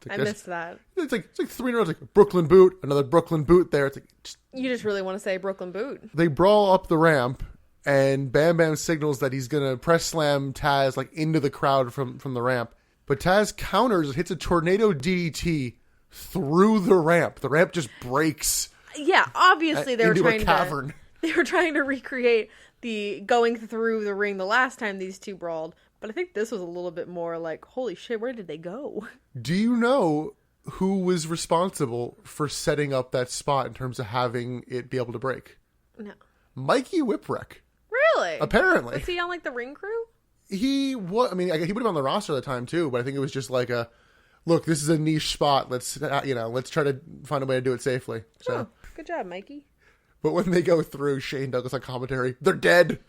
Speaker 1: Like,
Speaker 2: I missed that.
Speaker 1: It's like 3 in a row. It's like Brooklyn boot, another Brooklyn boot there. It's like
Speaker 2: you just really want to say Brooklyn boot.
Speaker 1: They brawl up the ramp, and Bam Bam signals that he's gonna press slam Taz like into the crowd from the ramp. But Taz counters, hits a tornado DDT through the ramp. The ramp just breaks.
Speaker 2: Yeah, obviously they were trying
Speaker 1: a cavern.
Speaker 2: They were trying to recreate the going through the ring the last time these two brawled. But I think this was a little bit more like, holy shit, where did they go?
Speaker 1: Do you know who was responsible for setting up that spot in terms of having it be able to break?
Speaker 2: No.
Speaker 1: Mikey Whipwreck.
Speaker 2: Really?
Speaker 1: Apparently.
Speaker 2: Was he on like the ring crew?
Speaker 1: He would have been on the roster at the time too, but I think it was just like look, this is a niche spot. Let's try to find a way to do it safely. So,
Speaker 2: good job, Mikey.
Speaker 1: But when they go through, Shane Douglas on commentary, they're dead.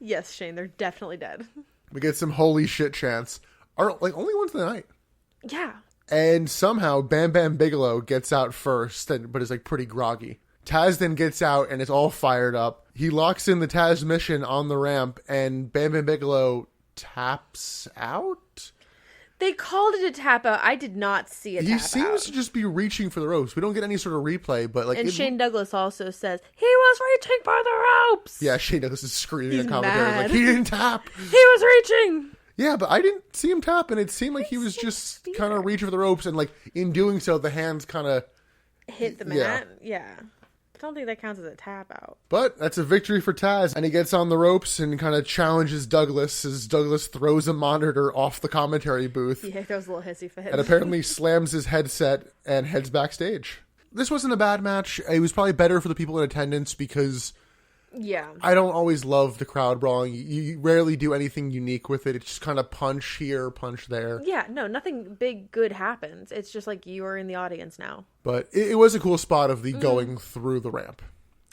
Speaker 2: Yes, Shane, they're definitely dead.
Speaker 1: We get some holy shit chants. Are like only ones of the night.
Speaker 2: Yeah.
Speaker 1: And somehow Bam Bam Bigelow gets out first, but is like pretty groggy. Taz then gets out and it's all fired up. He locks in the Taz mission on the ramp, and Bam Bam Bigelow taps out?
Speaker 2: They called it a tap out. I did not see a tap out.
Speaker 1: He seems to just be reaching for the ropes. We don't get any sort of replay, but like...
Speaker 2: And Shane Douglas also says, he was reaching for the ropes!
Speaker 1: Yeah, Shane Douglas is screaming
Speaker 2: He's
Speaker 1: on commentary.
Speaker 2: mad.
Speaker 1: Like, he didn't tap!
Speaker 2: He was reaching!
Speaker 1: Yeah, but I didn't see him tap, and it seemed like he was just kind of reaching for the ropes, and like, in doing so, the hands kind of...
Speaker 2: hit the mat? Yeah. I don't think that counts as a tap out.
Speaker 1: But that's a victory for Taz, and he gets on the ropes and kind of challenges Douglas as Douglas throws a monitor off the commentary booth.
Speaker 2: Yeah, that was a little hissy fit.
Speaker 1: And apparently slams his headset and heads backstage. This wasn't a bad match. It was probably better for the people in attendance because...
Speaker 2: yeah.
Speaker 1: I don't always love the crowd brawling. You rarely do anything unique with it. It's just kind of punch here, punch there.
Speaker 2: Yeah, no, nothing big good happens. It's just like you are in the audience now.
Speaker 1: But it was a cool spot of the going through the ramp.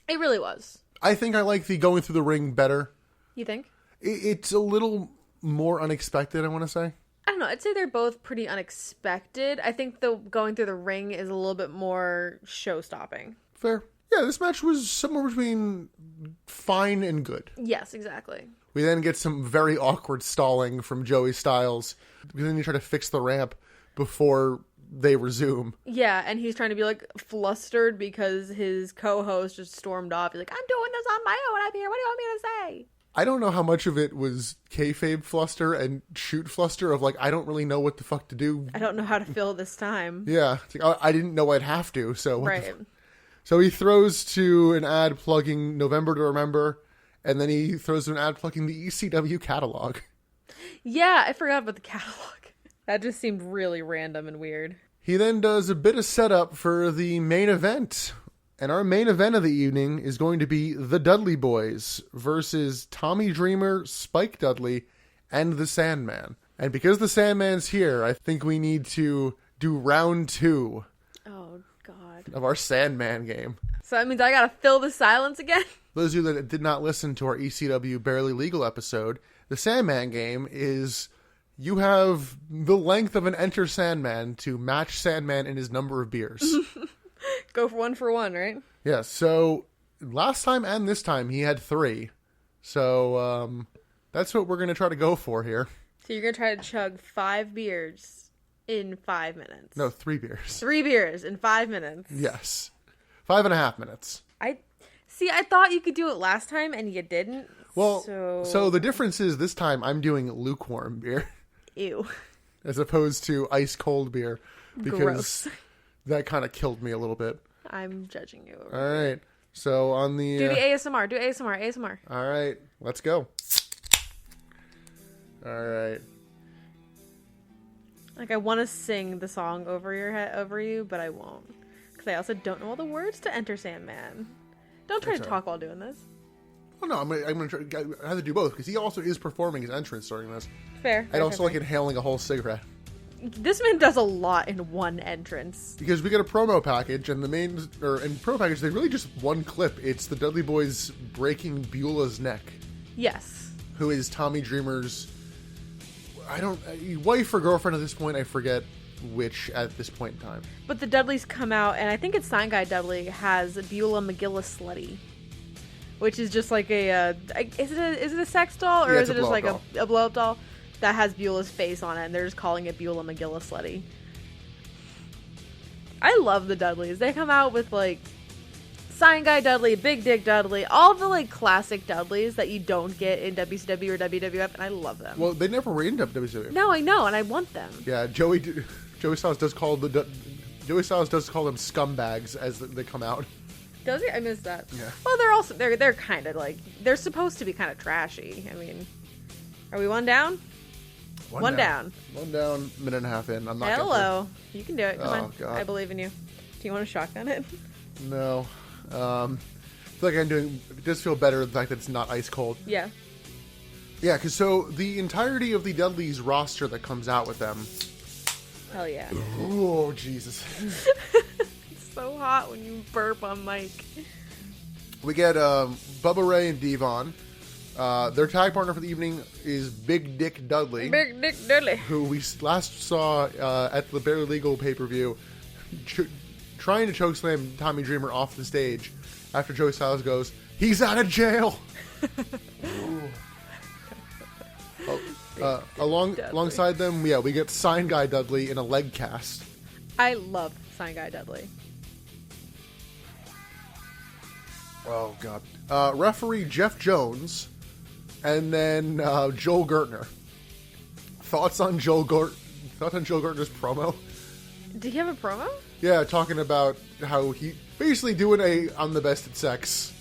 Speaker 2: It really was.
Speaker 1: I think I like the going through the ring better.
Speaker 2: You think?
Speaker 1: It's a little more unexpected, I want to say.
Speaker 2: I don't know. I'd say they're both pretty unexpected. I think the going through the ring is a little bit more show-stopping.
Speaker 1: Fair. Yeah, this match was somewhere between fine and good.
Speaker 2: Yes, exactly.
Speaker 1: We then get some very awkward stalling from Joey Styles. Because then you try to fix the ramp before they resume.
Speaker 2: Yeah, and he's trying to be like flustered because his co-host just stormed off. He's like, I'm doing this on my own up here. What do you want me to say?
Speaker 1: I don't know how much of it was kayfabe fluster and shoot fluster of like, I don't really know what the fuck to do.
Speaker 2: I don't know how to fill this time.
Speaker 1: Yeah. It's like, I didn't know I'd have to, so...
Speaker 2: Right.
Speaker 1: So he throws to an ad plugging November to Remember, and then he throws to an ad plugging the ECW catalog.
Speaker 2: Yeah, I forgot about the catalog. That just seemed really random and weird.
Speaker 1: He then does a bit of setup for the main event. And our main event of the evening is going to be the Dudley Boys versus Tommy Dreamer, Spike Dudley, and the Sandman. And because the Sandman's here, I think we need to do round 2
Speaker 2: Oh, God.
Speaker 1: of our Sandman game.
Speaker 2: So that means I gotta fill the silence again?
Speaker 1: Those of you that did not listen to our ECW Barely Legal episode, the Sandman game is you have the length of an Enter Sandman to match Sandman in his number of beers.
Speaker 2: Go for one, right?
Speaker 1: Yeah, so last time and this time he had 3. So that's what we're going to try to go for here.
Speaker 2: So you're gonna try to chug 5 beers in 5 minutes.
Speaker 1: No, 3 beers.
Speaker 2: 3 beers in 5 minutes.
Speaker 1: Yes. 5.5 minutes.
Speaker 2: I thought you could do it last time and you didn't.
Speaker 1: Well,
Speaker 2: so
Speaker 1: so the difference is this time I'm doing lukewarm beer
Speaker 2: ew.
Speaker 1: as opposed to ice cold beer because
Speaker 2: Gross.
Speaker 1: that kind of killed me a little bit.
Speaker 2: I'm judging you.
Speaker 1: All right. So on the
Speaker 2: Do the ASMR. Do ASMR.
Speaker 1: All right, let's go. All right.
Speaker 2: Like I want to sing the song over you, but I won't because I also don't know all the words to Enter Sandman. Don't try to talk while doing this.
Speaker 1: Well, no, I'm gonna try. I have to do both because he also is performing his entrance during this,
Speaker 2: Fair.
Speaker 1: and also like inhaling a whole cigarette.
Speaker 2: This man does a lot in one entrance.
Speaker 1: Because we get a promo package, and in promo package they really just one clip. It's the Dudley Boys breaking Beulah's neck,
Speaker 2: Yes.
Speaker 1: who is Tommy Dreamer's wife or girlfriend at this point. I forget which at this point in time.
Speaker 2: But the Dudleys come out, and I think it's Sign Guy Dudley has Beulah McGillis Slutty, which is just like is it a sex doll or
Speaker 1: Yeah,
Speaker 2: is
Speaker 1: it's
Speaker 2: it
Speaker 1: a
Speaker 2: just like
Speaker 1: blow-up
Speaker 2: a blow up doll that has Beulah's face on it, and they're just calling it Beulah McGillis Slutty. I love the Dudleys. They come out with like Sign Guy Dudley, Big Dick Dudley, all the like classic Dudleys that you don't get in WCW or WWF, and I love them.
Speaker 1: Well, they never were in WCW.
Speaker 2: No, I know, and I want them.
Speaker 1: Yeah, Joey Styles does call them scumbags as they come out.
Speaker 2: Does he? I missed that.
Speaker 1: Yeah.
Speaker 2: Well, they're also they're kind of like they're supposed to be kind of trashy. I mean, are we one down? One down.
Speaker 1: 1 down, minute and a half in. I'm not.
Speaker 2: Hello. You can do it. Come
Speaker 1: Oh,
Speaker 2: on.
Speaker 1: God.
Speaker 2: I believe in you. Do you want to shotgun it?
Speaker 1: No. I feel like I'm doing. It does feel better the fact that it's not ice cold.
Speaker 2: Yeah.
Speaker 1: Yeah, because so the entirety of the Dudleys roster that comes out with them.
Speaker 2: Hell yeah.
Speaker 1: Oh Jesus.
Speaker 2: It's so hot when you burp on mic.
Speaker 1: We get Bubba Ray and Devon. Their tag partner for the evening is Big Dick Dudley,
Speaker 2: Big Dick Dudley.
Speaker 1: who we last saw at the Barely Legal pay-per-view trying to chokeslam Tommy Dreamer off the stage after Joey Styles goes, "He's out of jail." Alongside them, we get Sign Guy Dudley in a leg cast.
Speaker 2: I love Sign Guy Dudley.
Speaker 1: Oh God! Referee Jeff Jones, and then Joel Gertner. Thoughts on Joel Gertner's promo?
Speaker 2: Did he have a promo?
Speaker 1: Yeah, talking about how he basically doing a "I'm the best at sex."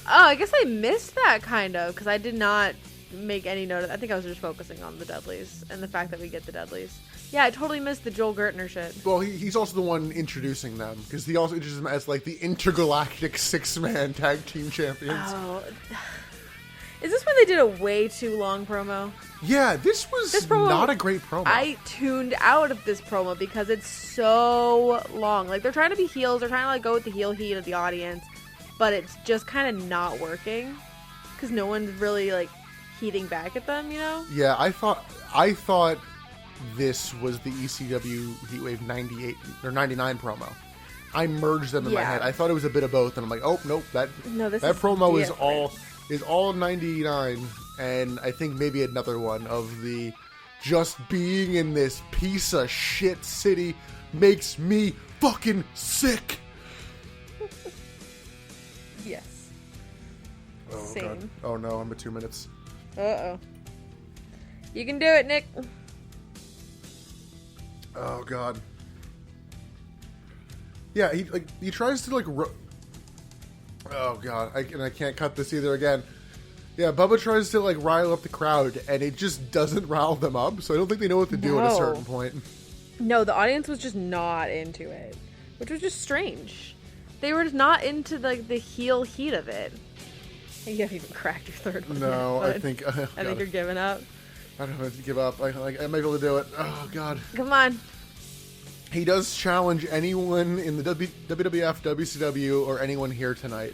Speaker 2: Oh, I guess I missed that kind of because I did not make any note of I think I was just focusing on the Dudleys and the fact that we get the Dudleys. Yeah, I totally missed the Joel Gertner shit.
Speaker 1: Well, he's also the one introducing them because he also introduces them as like the intergalactic 6-man tag team champions.
Speaker 2: Oh, is this when they did a way too long promo?
Speaker 1: Yeah, this promo, not a great promo.
Speaker 2: I tuned out of this promo because it's so long. Like, they're trying to be heels. They're trying to, like, go with the heel heat of the audience. But it's just kind of not working. Because no one's really, like, heating back at them, you know?
Speaker 1: Yeah, I thought this was the ECW Heatwave 98 or 99 promo. I merged them in my head. I thought it was a bit of both. And I'm like, oh, nope. That promo is all 99. And I think maybe another one of the just being in this piece of shit city makes me fucking sick.
Speaker 2: Yes.
Speaker 1: Oh,
Speaker 2: Same.
Speaker 1: God. Oh, no. I'm at 2 minutes.
Speaker 2: Uh-oh. You can do it, Nick.
Speaker 1: Oh, God. Yeah, he tries to, like... Oh, God. I can't cut this either again. Yeah, Bubba tries to, like, rile up the crowd, and it just doesn't rile them up, so I don't think they know what to do at a certain point.
Speaker 2: No, the audience was just not into it, which was just strange. They were just not into like the heel heat of it. You haven't even cracked your third one.
Speaker 1: No,
Speaker 2: yet,
Speaker 1: I think
Speaker 2: I think you're giving up.
Speaker 1: I don't have to give up. I might be able to do it. Oh God.
Speaker 2: Come on.
Speaker 1: He does challenge anyone in the WWF, WCW, or anyone here tonight.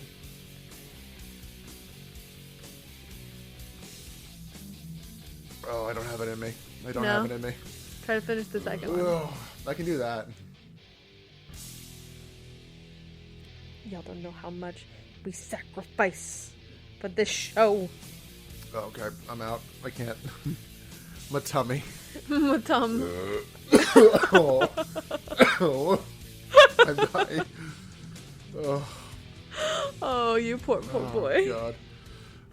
Speaker 1: Oh, I don't have it in me. I don't have it in me.
Speaker 2: Try to finish the second one.
Speaker 1: Oh, I can do that.
Speaker 2: Y'all don't know how much we sacrifice for this show.
Speaker 1: Oh, okay, I'm out. I can't. My tummy.
Speaker 2: My tum.
Speaker 1: Oh. Oh. I'm dying. Oh.
Speaker 2: Oh, you poor boy.
Speaker 1: God.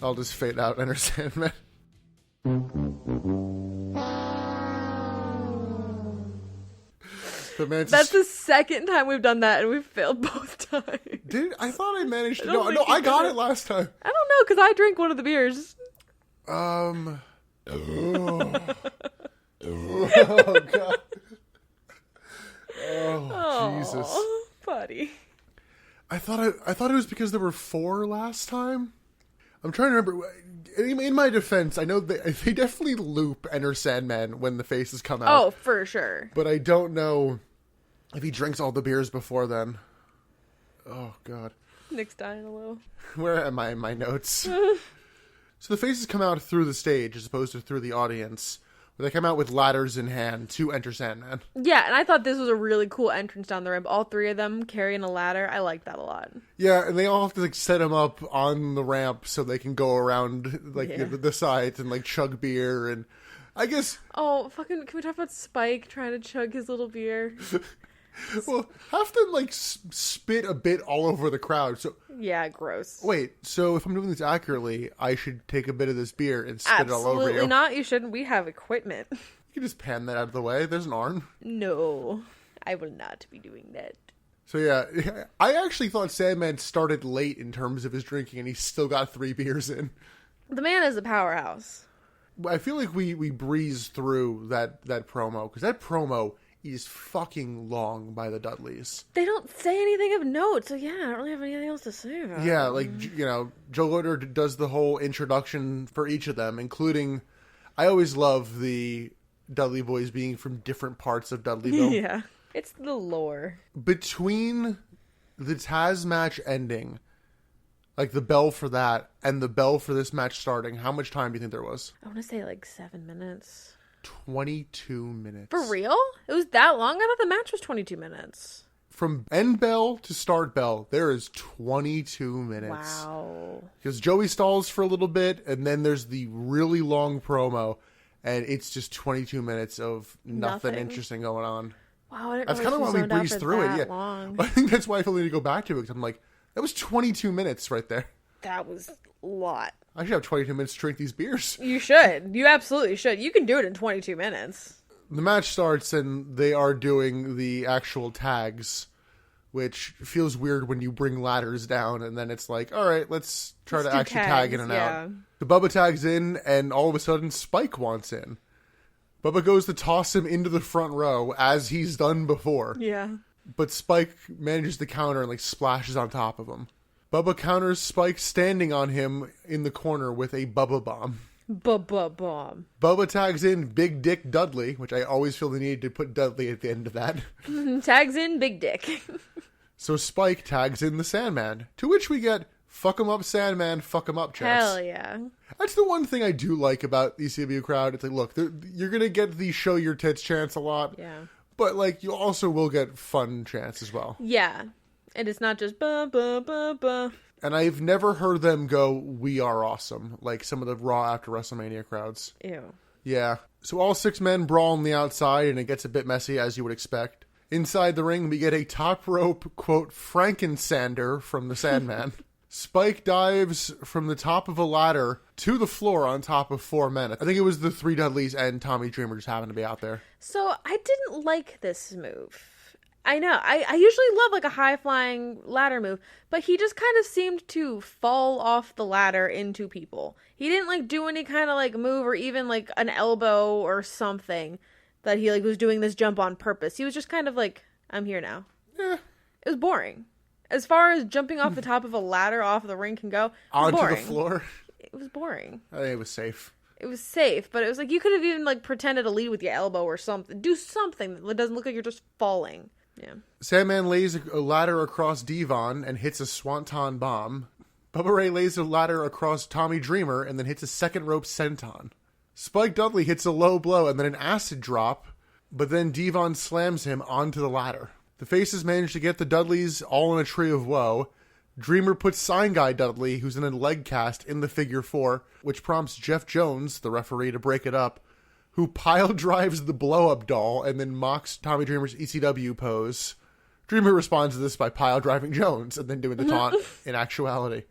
Speaker 1: I'll just fade out, enter Sandman. But man,
Speaker 2: That's the second time we've done that, and we've failed both times.
Speaker 1: I thought I managed to.
Speaker 2: I don't
Speaker 1: No,
Speaker 2: think you
Speaker 1: I got
Speaker 2: did
Speaker 1: it last time.
Speaker 2: I don't know, because I drank one of the beers.
Speaker 1: Oh, God. Oh, Jesus.
Speaker 2: Buddy.
Speaker 1: I thought it was because there were 4 last time. I'm trying to remember. In my defense, I know they definitely loop Enter Sandman when the faces come out.
Speaker 2: Oh, for sure.
Speaker 1: But I don't know if he drinks all the beers before then. Oh, God.
Speaker 2: Nick's dying a little.
Speaker 1: Where am I in my notes? So the faces come out through the stage as opposed to through the audience. They come out with ladders in hand to enter Sandman.
Speaker 2: Yeah, and I thought this was a really cool entrance down the ramp. All 3 of them carrying a ladder. I like that a lot.
Speaker 1: Yeah, and they all have to set them up on the ramp so they can go around the sides and chug beer and I guess.
Speaker 2: Oh, fucking! Can we talk about Spike trying to chug his little beer?
Speaker 1: Well, have them spit a bit all over the crowd. So
Speaker 2: yeah, gross.
Speaker 1: wait. So if I'm doing this accurately, I should take a bit of this beer and spit it all over you.
Speaker 2: Absolutely not. You shouldn't. We have equipment.
Speaker 1: You can just pan that out of the way. There's an arm.
Speaker 2: No, I will not be doing that.
Speaker 1: So yeah, I actually thought Sandman started late in terms of his drinking, and he still got 3 beers in.
Speaker 2: The man is a powerhouse.
Speaker 1: I feel like we breezed through that promo because that promo is fucking long by the Dudleys.
Speaker 2: They don't say anything of note, so yeah, I don't really have anything else to say about it.
Speaker 1: Yeah, Joe Loader does the whole introduction for each of them, including, I always love the Dudley boys being from different parts of Dudleyville.
Speaker 2: Yeah, it's the lore.
Speaker 1: Between the Taz match ending, the bell for that, and the bell for this match starting, how much time do you think there was?
Speaker 2: I want to say 7 minutes.
Speaker 1: 22 minutes.
Speaker 2: For real? It was that long? I thought the match was 22 minutes.
Speaker 1: From end bell to start bell, there is 22 minutes.
Speaker 2: Wow.
Speaker 1: Because Joey stalls for a little bit, and then there's the really long promo, and it's just 22 minutes of nothing interesting going on.
Speaker 2: Wow,
Speaker 1: that's kind of why we breezed through it. Yeah, long. I think that's why I feel need to go back to it, because I'm like, that was 22 minutes right there.
Speaker 2: That was a lot.
Speaker 1: I should have 22 minutes to drink these beers.
Speaker 2: You should. You absolutely should. You can do it in 22 minutes.
Speaker 1: The match starts and they are doing the actual tags, which feels weird when you bring ladders down and then it's like, all right, let's try to actually tag in and out. The Bubba tags in and all of a sudden Spike wants in. Bubba goes to toss him into the front row as he's done before.
Speaker 2: Yeah.
Speaker 1: But Spike manages to counter and splashes on top of him. Bubba counters Spike standing on him in the corner with a Bubba bomb.
Speaker 2: Bubba bomb.
Speaker 1: Bubba tags in Big Dick Dudley, which I always feel the need to put Dudley at the end of that.
Speaker 2: Tags in Big Dick.
Speaker 1: So Spike tags in the Sandman, to which we get fuck 'em up Sandman, fuck 'em up chants.
Speaker 2: Hell yeah.
Speaker 1: That's the one thing I do like about the ECW crowd. It's look, you're going to get the show your tits chants a lot.
Speaker 2: Yeah.
Speaker 1: But you also will get fun chants as well.
Speaker 2: Yeah. And it's not just ba ba ba ba.
Speaker 1: And I've never heard them go, "We are awesome," like some of the Raw after WrestleMania crowds.
Speaker 2: Ew.
Speaker 1: Yeah. So all 6 men brawl on the outside, and it gets a bit messy, as you would expect. Inside the ring, we get a top rope, quote, Frankensander from the Sandman. Spike dives from the top of a ladder to the floor on top of 4 men. I think it was the 3 Dudleys and Tommy Dreamer just happened to be out there.
Speaker 2: So I didn't like this move. I know. I usually love a high-flying ladder move, but he just kind of seemed to fall off the ladder into people. He didn't do any kind of move or even an elbow or something. that he like was doing this jump on purpose. He was just kind of like, I'm here now.
Speaker 1: Yeah.
Speaker 2: It was boring. As far as jumping off the top of a ladder off the ring can go,
Speaker 1: Onto
Speaker 2: boring.
Speaker 1: the floor.
Speaker 2: It was boring.
Speaker 1: I think it was safe.
Speaker 2: It was safe, but it was like you could have even like pretended to lead with your elbow or something. Do something that doesn't look like you're just falling. Yeah.
Speaker 1: Sandman lays a ladder across Devon and hits a swanton bomb. Bubba Ray lays a ladder across Tommy Dreamer and then hits a second rope senton. Spike Dudley hits a low blow and then an acid drop, but then Devon slams him onto the ladder. The faces manage to get the Dudleys all in a tree of woe. Dreamer puts Sign Guy Dudley, who's in a leg cast, in the figure 4, which prompts Jeff Jones, the referee, to break it up, who pile drives the blow-up doll and then mocks Tommy Dreamer's ECW pose. Dreamer responds to this by pile driving Jones and then doing the taunt in actuality.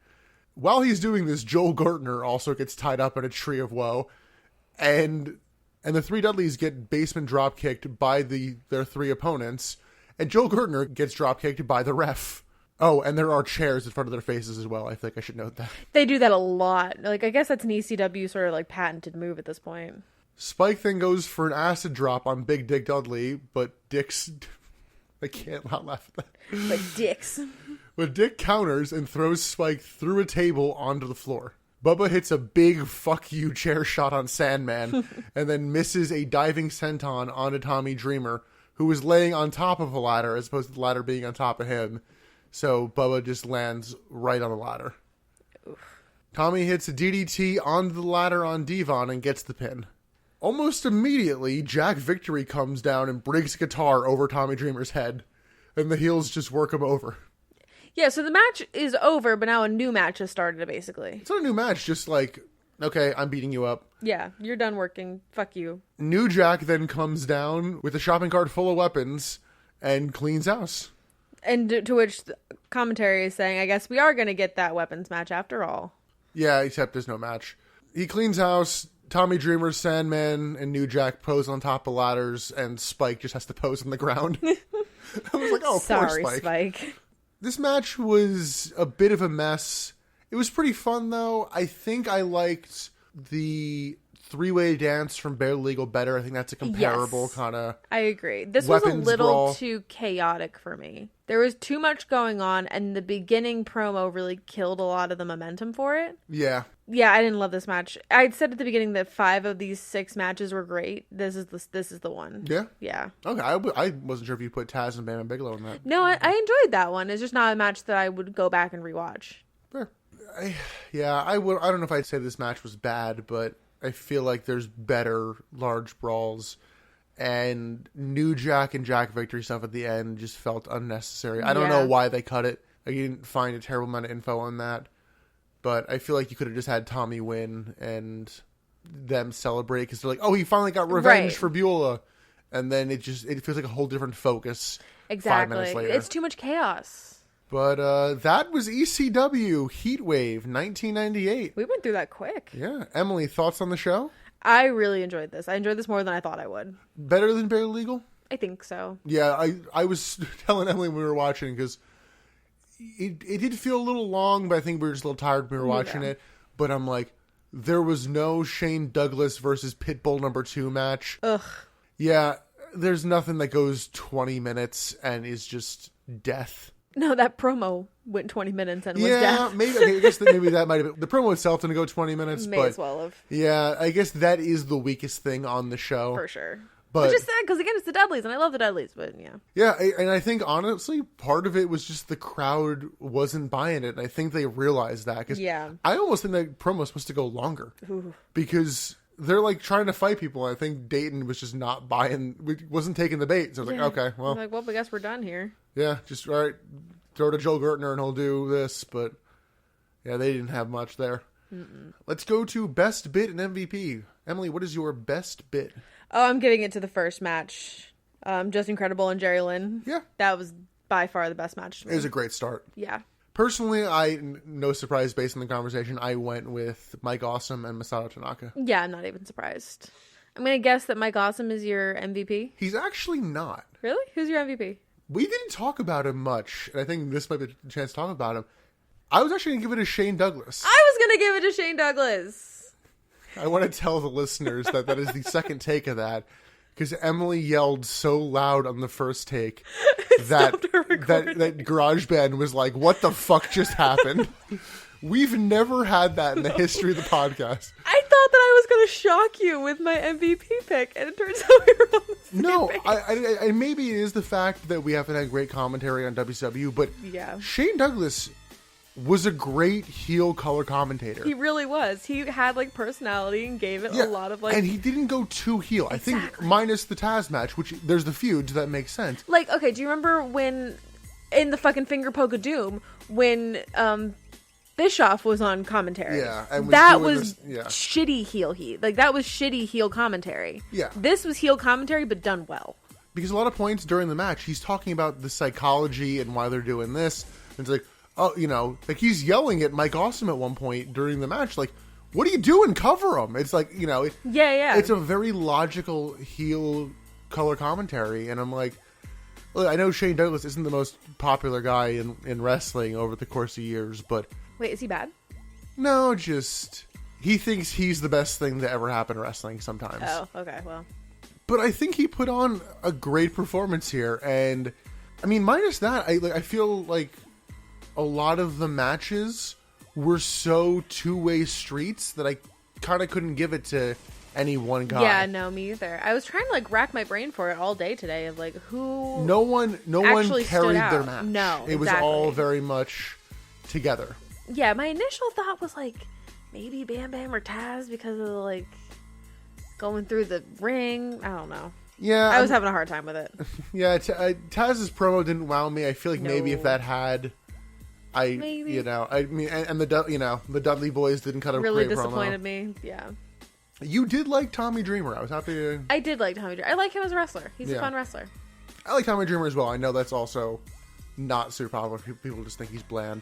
Speaker 1: While he's doing this, Joel Gertner also gets tied up in a tree of woe, and the 3 Dudleys get basement drop kicked by their 3 opponents, and Joel Gertner gets drop kicked by the ref. Oh, and there are chairs in front of their faces as well. I think I should note that.
Speaker 2: They do that a lot. Like, I guess that's an ECW sort of like patented move at this point.
Speaker 1: Spike then goes for an acid drop on Big Dick Dudley, but Dick's... I can't not laugh at that.
Speaker 2: Like dicks.
Speaker 1: But Dick counters and throws Spike through a table onto the floor. Bubba hits a big fuck you chair shot on Sandman and then misses a diving senton onto Tommy Dreamer, who was laying on top of a ladder as opposed to the ladder being on top of him. So Bubba just lands right on the ladder. Oof. Tommy hits a DDT onto the ladder on Devon and gets the pin. Almost immediately, Jack Victory comes down and breaks a guitar over Tommy Dreamer's head. And the heels just work him over.
Speaker 2: Yeah, so the match is over, but now a new match has started, basically.
Speaker 1: It's not a new match, just like, okay, I'm beating you up.
Speaker 2: Yeah, you're done working. Fuck you.
Speaker 1: New Jack then comes down with a shopping cart full of weapons and cleans house.
Speaker 2: And to which the commentary is saying, I guess we are going to get that weapons match after all.
Speaker 1: Yeah, except there's no match. He cleans house. Tommy Dreamer, Sandman, and New Jack pose on top of ladders, and Spike just has to pose on the ground. I was like, oh,
Speaker 2: sorry,
Speaker 1: poor
Speaker 2: Spike.
Speaker 1: This match was a bit of a mess. It was pretty fun, though. I think I liked the 3-way dance from Bare Legal better. I think that's a comparable kind of...
Speaker 2: I agree. This was a little
Speaker 1: brawl.
Speaker 2: too chaotic for me. There was too much going on, and the beginning promo really killed a lot of the momentum for it.
Speaker 1: Yeah.
Speaker 2: Yeah, I didn't love this match. I'd said at the beginning that 5 of these 6 matches were great. This is the one.
Speaker 1: Yeah?
Speaker 2: Yeah.
Speaker 1: Okay, I wasn't sure if you put Taz and Bam and Bigelow in that.
Speaker 2: No, I enjoyed that one. It's just not a match that I would go back and rewatch.
Speaker 1: Fair. I would. I don't know if I'd say this match was bad, but I feel like there's better large brawls. And New Jack and Jack Victory stuff at the end just felt unnecessary. I don't know why they cut it. I didn't find a terrible amount of info on that. But I feel like you could have just had Tommy win and them celebrate because they're like, oh, he finally got revenge for Beulah. And then it feels like a whole different focus.
Speaker 2: Exactly.
Speaker 1: 5 minutes later.
Speaker 2: It's too much chaos.
Speaker 1: But that was ECW Heatwave 1998.
Speaker 2: We went through that quick.
Speaker 1: Yeah. Emily, thoughts on the show?
Speaker 2: I really enjoyed this. I enjoyed this more than I thought I would.
Speaker 1: Better than Bare Legal?
Speaker 2: I think so.
Speaker 1: Yeah, I was telling Emily when we were watching because it did feel a little long, but I think we were just a little tired when we were watching it. But I'm like, there was no Shane Douglas versus Pitbull #2 match.
Speaker 2: Ugh.
Speaker 1: Yeah, there's nothing that goes 20 minutes and is just death.
Speaker 2: No, that promo went 20 minutes and was death.
Speaker 1: Maybe. Okay, I guess maybe that might have been... The promo itself didn't go 20 minutes,
Speaker 2: May as well have.
Speaker 1: Yeah, I guess that is the weakest thing on the show.
Speaker 2: For sure.
Speaker 1: But,
Speaker 2: which is sad, because again, it's the Dudleys, and I love the Dudleys, but yeah.
Speaker 1: Yeah, and I think, honestly, part of it was just the crowd wasn't buying it, and I think they realized that. Cause I almost think that promo was supposed to go longer.
Speaker 2: Ooh.
Speaker 1: Because they're, like, trying to fight people, and I think Dayton was just not buying... wasn't taking the bait. So I was like, okay, well...
Speaker 2: I'm like, I guess we're done here.
Speaker 1: Yeah, just, all right, throw it to Joel Gertner, and he'll do this, but... Yeah, they didn't have much there. Mm-mm. Let's go to Best Bit and MVP. Emily, what is your best bit?
Speaker 2: Oh, I'm giving it to the first match. Just Incredible and Jerry Lynn.
Speaker 1: Yeah.
Speaker 2: That was by far the best match to me.
Speaker 1: It was a great start.
Speaker 2: Yeah.
Speaker 1: Personally, no surprise based on the conversation, I went with Mike Awesome and Masato Tanaka.
Speaker 2: Yeah, I'm not even surprised. I'm going to guess that Mike Awesome is your MVP.
Speaker 1: He's actually not.
Speaker 2: Really? Who's your MVP?
Speaker 1: We didn't talk about him much, and I think this might be a chance to talk about him. I was actually going to give it to Shane Douglas.
Speaker 2: I was going to give it to Shane Douglas.
Speaker 1: I want to tell the listeners that is the second take of that, because Emily yelled so loud on the first take that GarageBand was like, what the fuck just happened? We've never had that in the history of the podcast.
Speaker 2: I thought that I was going to shock you with my MVP pick, and it turns out we were on the same
Speaker 1: No,
Speaker 2: page.
Speaker 1: I maybe it is the fact that we haven't had great commentary on WCW, but
Speaker 2: Yeah.
Speaker 1: Shane Douglas was a great heel color commentator.
Speaker 2: He really was. He had like personality and gave it a lot of like.
Speaker 1: And he didn't go too heel. I think minus the Taz match, which there's the feuds that makes sense.
Speaker 2: Like, okay, do you remember when in the fucking Finger Poke of Doom when Bischoff was on commentary?
Speaker 1: Yeah, and
Speaker 2: that was
Speaker 1: this,
Speaker 2: shitty heel heat. Like that was shitty heel commentary.
Speaker 1: Yeah,
Speaker 2: this was heel commentary, but done well.
Speaker 1: Because a lot of points during the match, he's talking about the psychology and why they're doing this. And it's like, oh, you know, like he's yelling at Mike Awesome at one point during the match, like, "What are you doing? Cover him!" It's like, you know, it's a very logical heel color commentary, and I'm like, look, I know Shane Douglas isn't the most popular guy in wrestling over the course of years, but
Speaker 2: wait, is he bad?
Speaker 1: No, just he thinks he's the best thing to ever happen in wrestling sometimes.
Speaker 2: Oh, okay, well.
Speaker 1: But I think he put on a great performance here, and I mean, minus that, I feel like a lot of the matches were so two-way streets that I kind of couldn't give it to any one guy.
Speaker 2: Yeah, no, me either. I was trying to like rack my brain for it all day today of like who.
Speaker 1: No one carried their match.
Speaker 2: No,
Speaker 1: it was all very much together.
Speaker 2: Yeah, my initial thought was like maybe Bam Bam or Taz because of like going through the ring. I don't know.
Speaker 1: Yeah,
Speaker 2: I was having a hard time with it.
Speaker 1: Yeah, Taz's promo didn't wow me. I feel like maybe if that had. You know, I mean, and the Dudley Boys didn't cut a
Speaker 2: really
Speaker 1: great
Speaker 2: disappointed
Speaker 1: promo.
Speaker 2: me. Yeah,
Speaker 1: you did like Tommy Dreamer. I was happy.
Speaker 2: I did like Tommy Dreamer. I like him as a wrestler. He's a fun wrestler.
Speaker 1: I like Tommy Dreamer as well. I know that's also not super popular. People just think he's bland.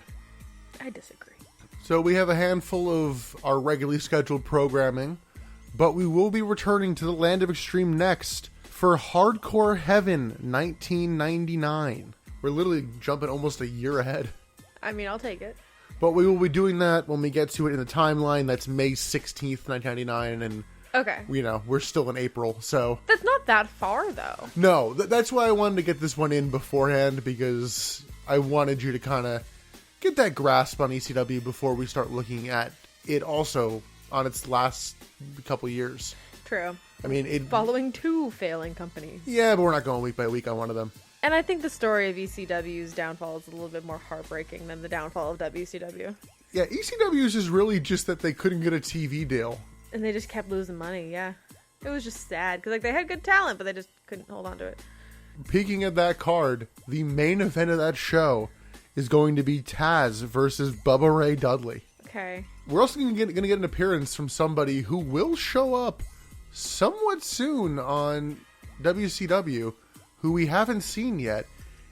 Speaker 2: I disagree.
Speaker 1: So we have a handful of our regularly scheduled programming, but we will be returning to the Land of Extreme next for Hardcore Heaven 1999. We're literally jumping almost a year ahead.
Speaker 2: I mean, I'll take it.
Speaker 1: But we will be doing that when we get to it in the timeline. That's May 16th, 1999, and
Speaker 2: okay,
Speaker 1: we're still in April, so
Speaker 2: that's not that far though.
Speaker 1: No, that's why I wanted to get this one in beforehand, because I wanted you to kind of get that grasp on ECW before we start looking at it also on its last couple years.
Speaker 2: True.
Speaker 1: I mean,
Speaker 2: following two failing companies.
Speaker 1: Yeah, but we're not going week by week on one of them.
Speaker 2: And I think the story of ECW's downfall is a little bit more heartbreaking than the downfall of WCW.
Speaker 1: Yeah, ECW's is really just that they couldn't get a TV deal.
Speaker 2: And they just kept losing money, yeah. It was just sad, because like, they had good talent, but they just couldn't hold on to it.
Speaker 1: Peeking at that card, the main event of that show is going to be Taz versus Bubba Ray Dudley.
Speaker 2: Okay.
Speaker 1: We're also going to get an appearance from somebody who will show up somewhat soon on WCW, who we haven't seen yet,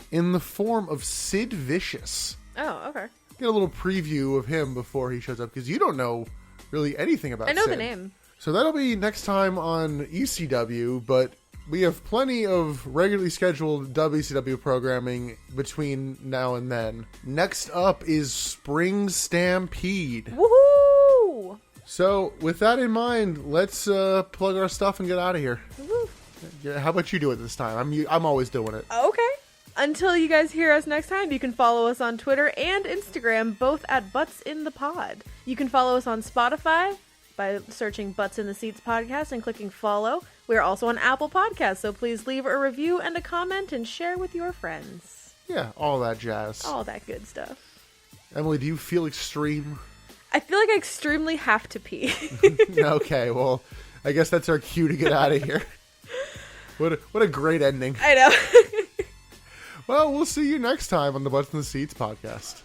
Speaker 1: in the form of Sid Vicious.
Speaker 2: Oh, okay.
Speaker 1: Get a little preview of him before he shows up, because you don't know really anything about Sid.
Speaker 2: I know the name.
Speaker 1: So that'll be next time on ECW, but we have plenty of regularly scheduled WCW programming between now and then. Next up is Spring Stampede.
Speaker 2: Woohoo!
Speaker 1: So with that in mind, let's plug our stuff and get out of here.
Speaker 2: Woo-hoo.
Speaker 1: Yeah, how about you do it this time? I'm always doing it.
Speaker 2: Okay. Until you guys hear us next time, you can follow us on Twitter and Instagram, both at Butts in the Pod. You can follow us on Spotify by searching Butts in the Seats podcast and clicking follow. We are also on Apple Podcasts, so please leave a review and a comment and share with your friends.
Speaker 1: Yeah, all that jazz.
Speaker 2: All that good stuff.
Speaker 1: Emily, do you feel extreme?
Speaker 2: I feel like I extremely have to pee.
Speaker 1: Okay, well, I guess that's our cue to get out of here. What a great ending.
Speaker 2: I know.
Speaker 1: Well, we'll see you next time on the Butts in the Seats podcast.